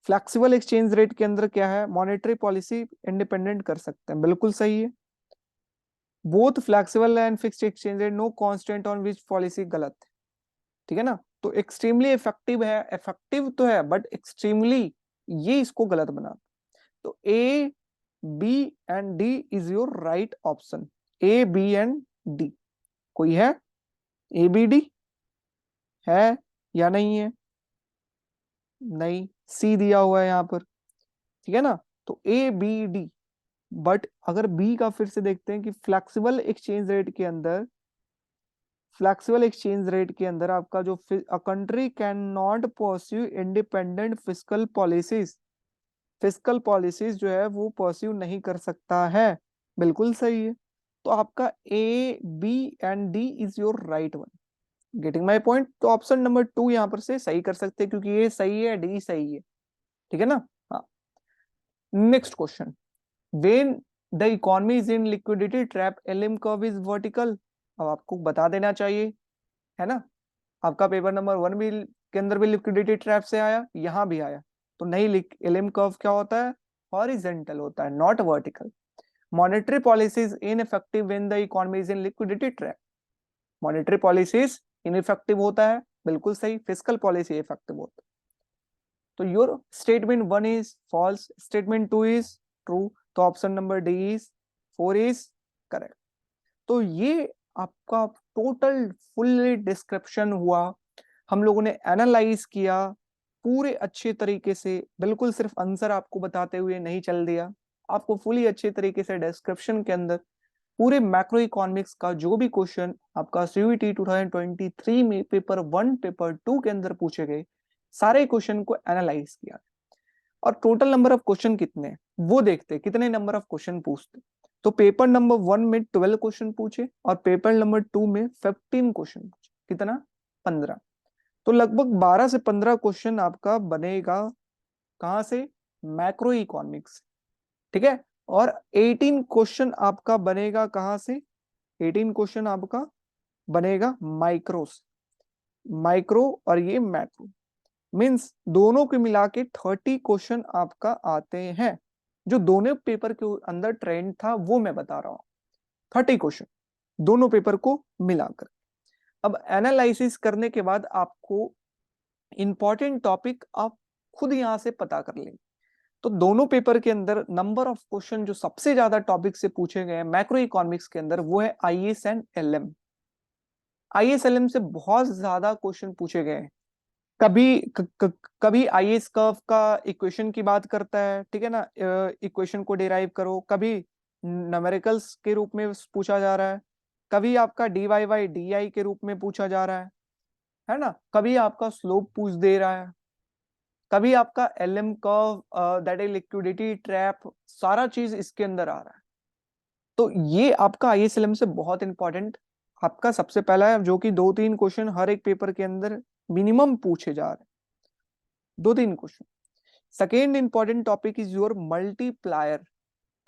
Flexible exchange rate के अंदर क्या है, मॉनेटरी पॉलिसी इंडिपेंडेंट कर सकते हैं, बिल्कुल सही है। Both flexible and fixed exchange rate no constant on which policy, गलत है, ठीक है ना। तो एक्सट्रीमली इफेक्टिव है, इफेक्टिव तो है बट एक्सट्रीमली, ये इसको गलत बना। तो A, B and D is your right option. A, B and D कोई है? ए, बी, डी है या नहीं है? नहीं, सी दिया हुआ है यहाँ पर, ठीक है ना। तो ए, बी, डी। बट अगर बी का फिर से देखते हैं कि फ्लेक्सिबल एक्सचेंज रेट के अंदर आपका जो a country can not pursue independent fiscal policies जो है वो परस्यू नहीं कर सकता है। बिल्कुल सही है। तो आपका A, B and D is your right one. Getting my point. तो ऑप्शन नंबर 2 यहाँ पर से सही कर सकते हैं, क्योंकि ये सही है, डी सही है, ठीक है ना। हाँ, next question. When the economy is in liquidity trap, LM curve is vertical. अब आपको बता देना चाहिए, है ना। आपका पेपर नंबर 1 भी के अंदर भी लिक्विडिटी ट्रैप से आया, यहां भी आया। तो नहीं, एलएम कर्व क्या होता है? हॉरिजेंटल होता है, not vertical. Monetary policies ineffective when the economy is in liquidity trap. Monetary policies ineffective होता है, बिल्कुल सही। फिस्कल पॉलिसी इफेक्टिव होता है। तो your statement 1 is false, statement 2 is true. तो option number D is 4 is correct. तो ये आपका टोटल फुल डिस्क्रिप्शन हुआ, हम लोगों ने एनालाइज किया पूरे अच्छे तरीके से, बिल्कुल सिर्फ आंसर आपको बताते हुए नहीं चल दिया, आपको फुली अच्छे तरीके से डिस्क्रिप्शन के अंदर पूरे मैक्रो इकोनॉमिक्स का जो भी क्वेश्चन आपका सीयूईटी 2023 में पेपर 1 पेपर 2 के अंदर पूछे गए, सारे क्वेश्चन को एनालाइज किया। और टोटल नंबर ऑफ क्वेश्चन कितने हैं वो देखते, कितने नंबर ऑफ क्वेश्चन पूछते। तो पेपर नंबर 1 में 12 क्वेश्चन पूछे और पेपर नंबर 2 में 15 क्वेश्चन पूछे। कितना? 15। तो लगभग 12 से 15 क्वेश्चन आपका बनेगा कहां से? मैक्रो इकोनॉमिक्स, ठीक है। और 18 क्वेश्चन आपका बनेगा कहां से? 18 क्वेश्चन आपका बनेगा माइक्रो से। माइक्रो और ये मैक्रो मींस दोनों को मिला के 30 क्वेश्चन आपका आते हैं। जो दोनों पेपर के अंदर ट्रेंड था वो मैं बता रहा हूं। 30 क्वेश्चन दोनों पेपर को मिलाकर। अब एनालिसिस करने के बाद आपको इंपॉर्टेंट टॉपिक आप खुद यहां से पता कर लेंगे। तो दोनों पेपर के अंदर नंबर ऑफ क्वेश्चन जो सबसे ज्यादा टॉपिक से पूछे गए हैं मैक्रो इकोनॉमिक्स के अंदर, वो है IS and LM. IS LM से बहुत ज्यादा क्वेश्चन पूछे गए हैं। कभी कभी आईएस कर्व का इक्वेशन की बात करता है, ठीक है ना, इक्वेशन को डिराइव करो। कभी न्यूमेरिकल्स के रूप में पूछा जा रहा है, कभी आपका D Y by D I के रूप में पूछा जा रहा है ना। कभी आपका स्लोप पूछ दे रहा है, कभी आपका LM curve, that is liquidity trap, सारा चीज इसके अंदर आ रहा है। तो ये आपका आईएसएलएम से बहुत इंपॉर्टेंट आपका सबसे पहला है, जो कि 2-3 क्वेश्चन हर एक पेपर के अंदर मिनिमम पूछे जा रहे हैं, 2-3 question. Second important topic is your multiplier,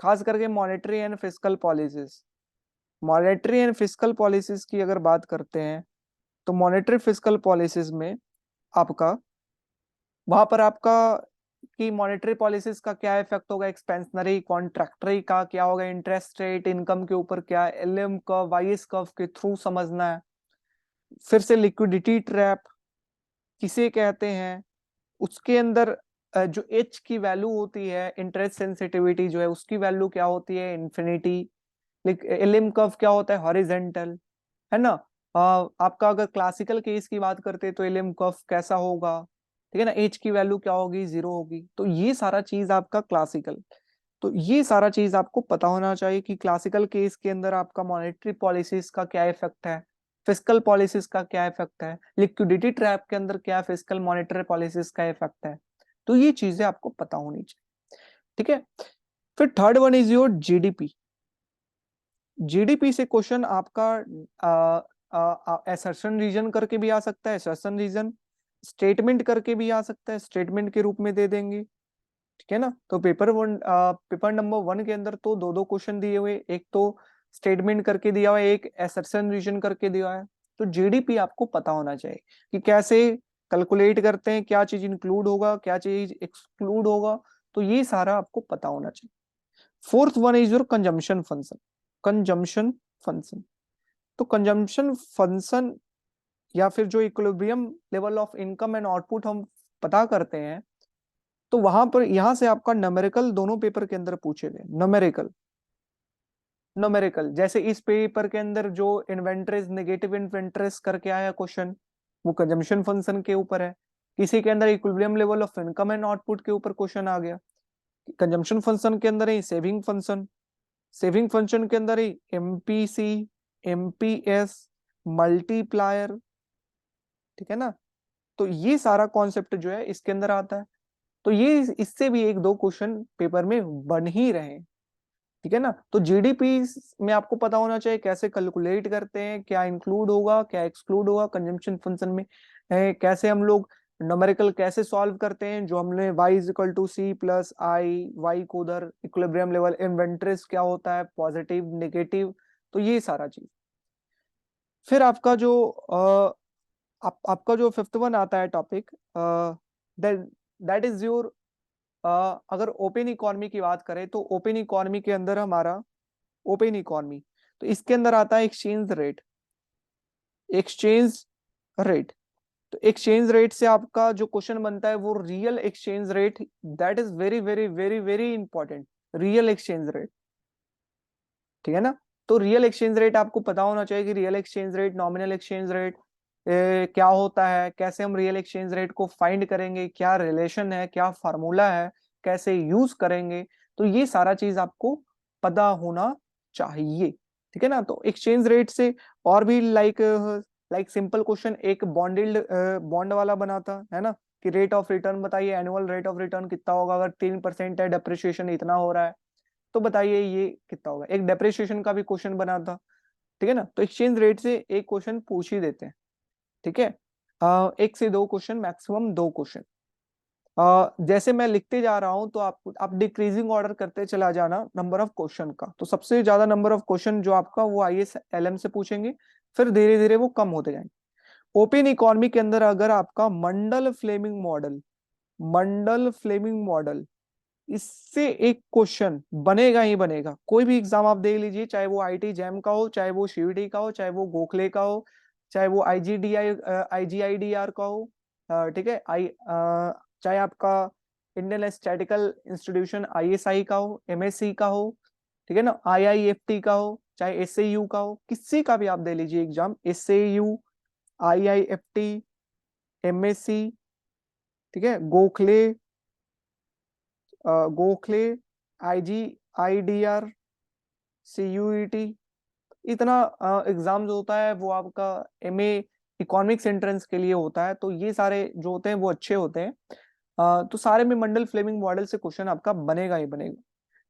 खास करके monetary and fiscal policies. Monetary and fiscal policies की अगर बात करते हैं, तो मॉनेटरी फिस्कल पॉलिसीज में आपका वहां पर आपका कि मॉनेटरी पॉलिसीज का क्या इफेक्ट होगा, एक्सपेंशनरी कॉन्ट्रैक्टरी का क्या होगा, इंटरेस्ट रेट इनकम के ऊपर क्या, एलएम कर्व वाईएस कर्व के थ्रू समझना है। फिर से लिक्विडिटी ट्रैप किसे कहते हैं, उसके अंदर जो एच की वैल्यू होती है, इंटरेस्ट सेंसिटिविटी जो है उसकी वैल्यू क्या होती है, इन्फिनिटी। एलएम कर्व क्या होता है, हॉरिजेंटल, है ना। आपका अगर क्लासिकल केस की बात करते हैं तो एलएम कर्व कैसा होगा, ठीक है ना, एच की वैल्यू क्या होगी, 0 होगी। तो ये सारा चीज आपका क्लासिकल, तो ये सारा चीज आपको पता होना चाहिए कि क्लासिकल केस के अंदर आपका मॉनेटरी पॉलिसीज का क्या इफेक्ट है, फिस्कल पॉलिसीज का क्या इफेक्ट है, लिक्विडिटी ट्रैप के अंदर क्या फिस्कल मॉनेटरी पॉलिसीज का इफेक्ट है। तो ये चीजें आपको पता होनी चाहिए, ठीक है। फिर third one is your GDP. GDP से क्वेश्चन आपका असर्शन रीजन करके भी आ सकता है, असर्शन रीजन, स्टेटमेंट करके भी आ सकता है, स्टेटमेंट के रूप में दे देंगे, ठीक है ना। तो पेपर नंबर 1 के अंदर तो 2-2 क्वेश्चन दिए हुए, एक तो स्टेटमेंट करके दिया हुआ है, एक असर्शन रीजन करके दिया हुआ है। तो जीडीपी आपको पता होना चाहिए कि कैसे कैलकुलेट करते हैं, क्या चीज इंक्लूड होगा, क्या चीज एक्सक्लूड होगा। तो ये सारा आपको पता होना चाहिए। Fourth one is your consumption function. Consumption function, तो कंजम्पशन फंक्शन या फिर जो equilibrium level of income and output हम पता करते हैं, तो वहां पर यहां से आपका न्यूमेरिकल दोनों पेपर के अंदर पूछे गए, न्यूमेरिकल न्यूमेरिकल। जैसे इस पेपर के अंदर जो इन्वेंटरीज नेगेटिव इन्वेंटरीज करके आया क्वेश्चन, वो कंजम्पशन फंक्शन के ऊपर है। किसी के अंदर equilibrium level of income and output के ऊपर क्वेश्चन आ गया। कंजम्पशन फंक्शन के अंदर ही सेविंग फंक्शन, सेविंग फंक्शन के अंदर ही एमपीसी, एमपीएस, मल्टीप्लायर, ठीक है ना। तो ये सारा कॉन्सेप्ट जो है इसके अंदर आता है। तो ये इससे भी एक दो क्वेश्चन पेपर में बन ही रहे हैं, ठीक है ना। तो जीडीपी में आपको पता होना चाहिए कैसे कैलकुलेट करते हैं, क्या इंक्लूड होगा क्या एक्सक्लूड होगा कंजम्पशन फंक्शन में, कैसे हम लोग न्यूमेरिकल कैसे सॉल्व करते हैं, जो हमने y is equal to C plus I, Y को उधर इक्विलिब्रियम लेवल, इन्वेंटरीज क्या होता है, पॉजिटिव नेगेटिव, तो ये सारा चीज। फिर आपका जो आपका जो फिफ्थ वन आता है टॉपिक, दैट इज योर, अगर ओपन इकोनॉमी की बात करें तो ओपन इकोनॉमी के अंदर हमारा ओपन इकोनॉमी, तो इसके अंदर आता है एक्सचेंज रेट। एक्सचेंज रेट, तो एक्सचेंज रेट से आपका जो क्वेश्चन बनता है वो real exchange rate, that is very very very very important, real exchange rate, ठीक है ना। तो रियल एक्सचेंज रेट आपको पता होना चाहिए कि real exchange rate, nominal exchange rate क्या होता है, कैसे हम रियल एक्सचेंज रेट को फाइंड करेंगे, क्या रिलेशन है, क्या फार्मूला है, कैसे यूज करेंगे, तो ये सारा चीज आपको पता होना चाहिए, ठीक है ना। तो एक्सचेंज रेट से और भी लाइक सिंपल क्वेश्चन एक बॉन्डिल्ड बॉन्ड वाला बनाता है ना, कि रेट ऑफ रिटर्न बताइए, एनुअल रेट ऑफ रिटर्न कितना होगा, अगर 3% है, डेप्रिसिएशन इतना हो रहा है, तो बताइए ये कितना होगा। एक डेप्रिसिएशन का भी क्वेश्चन बना था, ठीक है ना। तो एक्सचेंज रेट से एक क्वेश्चन पूछ ही देते हैं, ठीक है। एक से दो क्वेश्चन, मैक्सिमम दो क्वेश्चन। जैसे मैं लिखते जा रहा हूं तो आप डिक्रीजिंग ऑर्डर करते चला जाना नंबर ऑफ क्वेश्चन का, तो सबसे ज्यादा नंबर ऑफ क्वेश्चन जो आपका वो ISLM से पूछेंगे, फिर धीरे धीरे वो कम होते जाएंगे। ओपन इकोनॉमी के अंदर अगर आपका मंडल फ्लेमिंग मॉडल, मंडल फ्लेमिंग मॉडल, इससे एक क्वेश्चन बनेगा ही बनेगा। कोई भी एग्जाम आप देख लीजिए, चाहे वो IIT जैम का हो, चाहे वो CVT का हो, चाहे वो गोखले का हो, चाहे वो IGIDR का हो, ठीक है, चाहे आपका इंडियन स्टैटिकल इंस्टीट्यूशन ISI का हो, MSc का हो, ठीक है ना, IIFT का हो, चाहे SAU का हो, किसी का भी आप दे लीजिए एग्जाम, SAU, IIFT, MSc, ठीक है, गोखले, गोखले, IGIDR, CUET, इतना एग्जाम जो होता है वो आपका MA इकोनॉमिक्स एंट्रेंस के लिए होता है। तो ये सारे जो होते हैं वो अच्छे होते हैं। तो सारे में मंडल फ्लेमिंग मॉडल से क्वेश्चन आपका बनेगा ही बनेगा,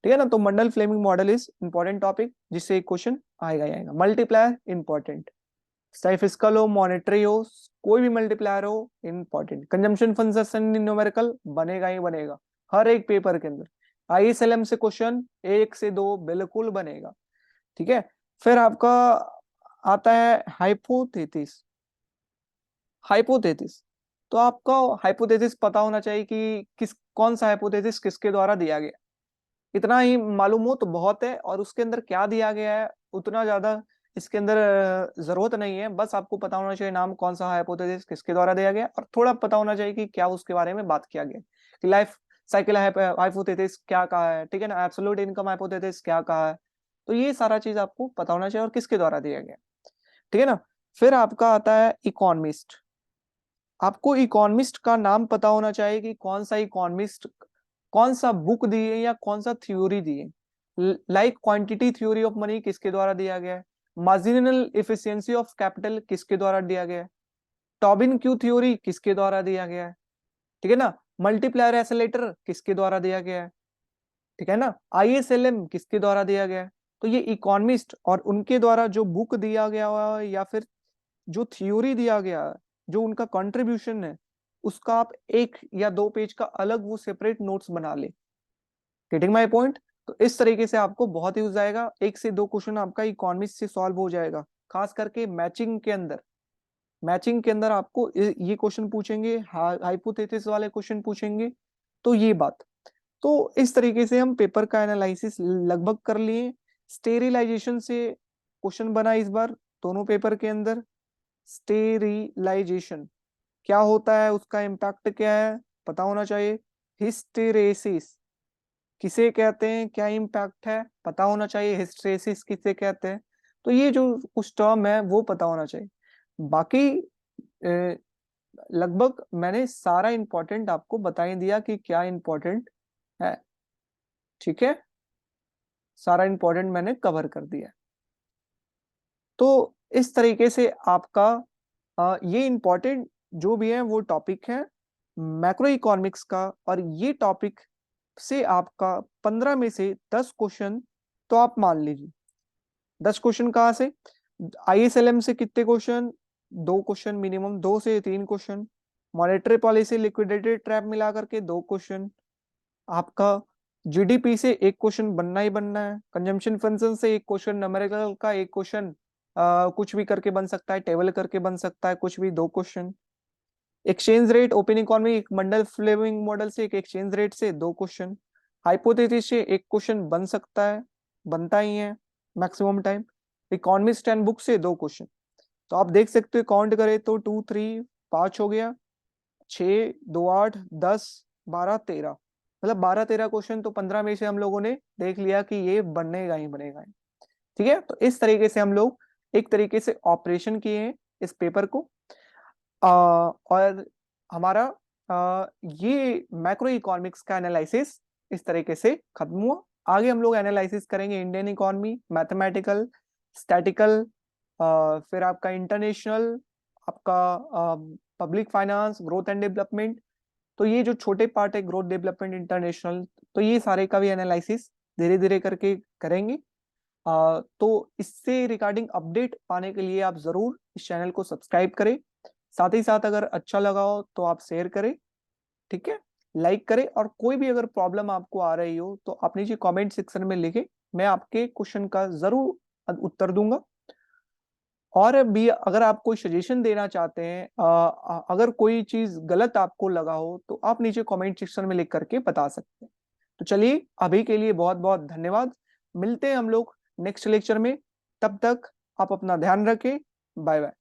ठीक है ना। तो Mundell Fleming model is important topic, जिससे एक क्वेश्चन आएगा ही आएगा। मल्टीप्लायर इंपॉर्टेंट, चाहे फिस्कल हो, मॉनेटरी हो, कोई भी मल्टीप्लायर हो, इंपॉर्टेंट। कंजम्पशन फंक्शन न्यूमेरिकल बनेगा ही बनेगा हर एक पेपर के अंदर। ISLM से क्वेश्चन एक से दो बिल्कुल बनेगा, ठीक है। फिर आपका आता है हाइपोथेसिस। हाइपोथेसिस, तो आपका हाइपोथेसिस पता होना चाहिए कि कौन सा हाइपोथेसिस किसके द्वारा दिया गया, इतना ही मालूम हो तो बहुत है। और उसके अंदर क्या दिया गया है उतना ज्यादा इसके अंदर जरूरत नहीं है, बस आपको पता होना चाहिए नाम कौन सा हाइपोथेसिस किसके द्वारा दिया गया, और थोड़ा पता होना चाहिए कि क्या उसके बारे में बात किया गया, कि लाइफ साइकिल हाइपोथेसिस क्या कहा है, ठीक है ना, एब्सोल्यूट इनकम हाइपोथेसिस क्या कहा है। तो ये सारा चीज आपको पता होना चाहिए और किसके द्वारा दिया गया, ठीक है ना। फिर आपका आता है इकोनॉमिस्ट। आपको इकोनॉमिस्ट का नाम पता होना चाहिए कि कौन सा इकोनॉमिस्ट कौन सा बुक दिए या कौन सा थ्योरी दिए। Like quantity theory of money किसके द्वारा दिया गया है, मार्जिनल एफिशिएंसी ऑफ कैपिटल किसके द्वारा दिया गया है, टॉबिन क्यू थ्योरी किसके द्वारा दिया गया है, ठीक है ना, मल्टीप्लायर एसिलेटर किसके द्वारा दिया गया है, ठीक है ना, ISLM किसके द्वारा दिया गया है। तो ये इकोनॉमिस्ट और उनके द्वारा जो बुक दिया गया हुआ है या फिर जो थ्योरी दिया गया है, जो उनका कंट्रीब्यूशन है, उसका आप एक या दो पेज का अलग वो सेपरेट नोट्स बना ले। Getting my point. तो इस तरीके से आपको बहुत यूज आएगा, एक से दो क्वेश्चन आपका इकोनॉमिक्स से सॉल्व हो जाएगा। खास करके मैचिंग के अंदर, मैचिंग के अंदर आपको ये क्वेश्चन पूछेंगे, हाइपोथेसिस वाले क्वेश्चन पूछेंगे। तो ये बात, तो इस तरीके से हम पेपर का एनालिसिस लगभग कर लिए। स्टेरिलाइजेशन से क्वेश्चन बना इस बार दोनों पेपर के अंदर। स्टेरिलाइजेशन क्या होता है, उसका इम्पैक्ट क्या है, पता होना चाहिए। हिस्टेरेसिस किसे कहते हैं, क्या इम्पैक्ट है पता होना चाहिए, हिस्टेरेसिस किसे कहते हैं, तो ये जो कुछ टर्म है वो पता होना चाहिए। बाकी लगभग मैंने सारा इंपॉर्टेंट आपको बता ही दिया कि क्या इंपॉर्टेंट है, ठीक है, सारा इंपॉर्टेंट मैंने कवर कर दिया। तो इस तरीके से आपका ये इंपॉर्टेंट जो भी है वो टॉपिक है मैक्रो इकोनॉमिक्स का, और ये टॉपिक से आपका 15 में से 10 क्वेश्चन तो आप मान लीजिए। 10 क्वेश्चन कहाँ से, आईएसएलएम से कितने क्वेश्चन, 2 क्वेश्चन मिनिमम, 2 से 3 question, monetary policy liquidity trap मिला करके 2 क्वेश्चन, आपका जीडीपी से 1 क्वेश्चन बनना ही बनना है, कंजम्पशन फंक्शन से 1 क्वेश्चन, न्यूमेरिकल का 1 क्वेश्चन, कुछ भी करके बन सकता है, टेबल करके बन सकता है, कुछ भी 2 question, exchange rate open economy एक मंडल फ्लेमिंग मॉडल से एक एक्सचेंज रेट से 2 क्वेश्चन, हाइपोथेसिस से 1 क्वेश्चन बन सकता है, बनता ही है मैक्सिमम टाइम, इकोनॉमिक्स 10 बुक से 2 क्वेश्चन। तो आप देख सकते हो काउंट करें तो 2 3 5 हो गया, 6 2 8 10 12 13, मतलब 12 13 क्वेश्चन तो 15 में से हम लोगों ने देख लिया कि ये बनेगा ही बनेगा। ठीक है, तो इस तरीके से हम लोग एक तरीके से ऑपरेशन किए हैं इस पेपर को, और हमारा ये मैक्रो इकोनॉमिक्स का एनालिसिस इस तरीके से खत्म हुआ। आगे हम लोग एनालिसिस करेंगे इंडियन इकोनॉमी, मैथमेटिकल, स्टैटिकल, फिर आपका इंटरनेशनल, आपका public finance, growth and development. तो ये जो छोटे पार्ट है ग्रोथ डेवलपमेंट इंटरनेशनल, तो ये सारे का भी एनालिसिस धीरे धीरे करके करेंगे। तो इससे रिगार्डिंग अपडेट पाने के लिए आप जरूर इस चैनल को सब्सक्राइब करें, साथ ही साथ अगर अच्छा लगा हो तो आप शेयर करें, ठीक है, लाइक करें, और कोई भी अगर प्रॉब्लम आपको आ रही हो तो आप नीचे कमेंट सेक्शन में लिखें, मैं आपके क्वेश्चन का जरूर उत्तर दूंगा। और भी अगर आप कोई सजेशन देना चाहते हैं, अगर कोई चीज गलत आपको लगा हो तो आप नीचे कमेंट सेक्शन में लिख करके बता सकते हैं। तो चलिए अभी के लिए बहुत बहुत धन्यवाद, मिलते हैं हम लोग नेक्स्ट लेक्चर में, तब तक आप अपना ध्यान रखें, बाय बाय।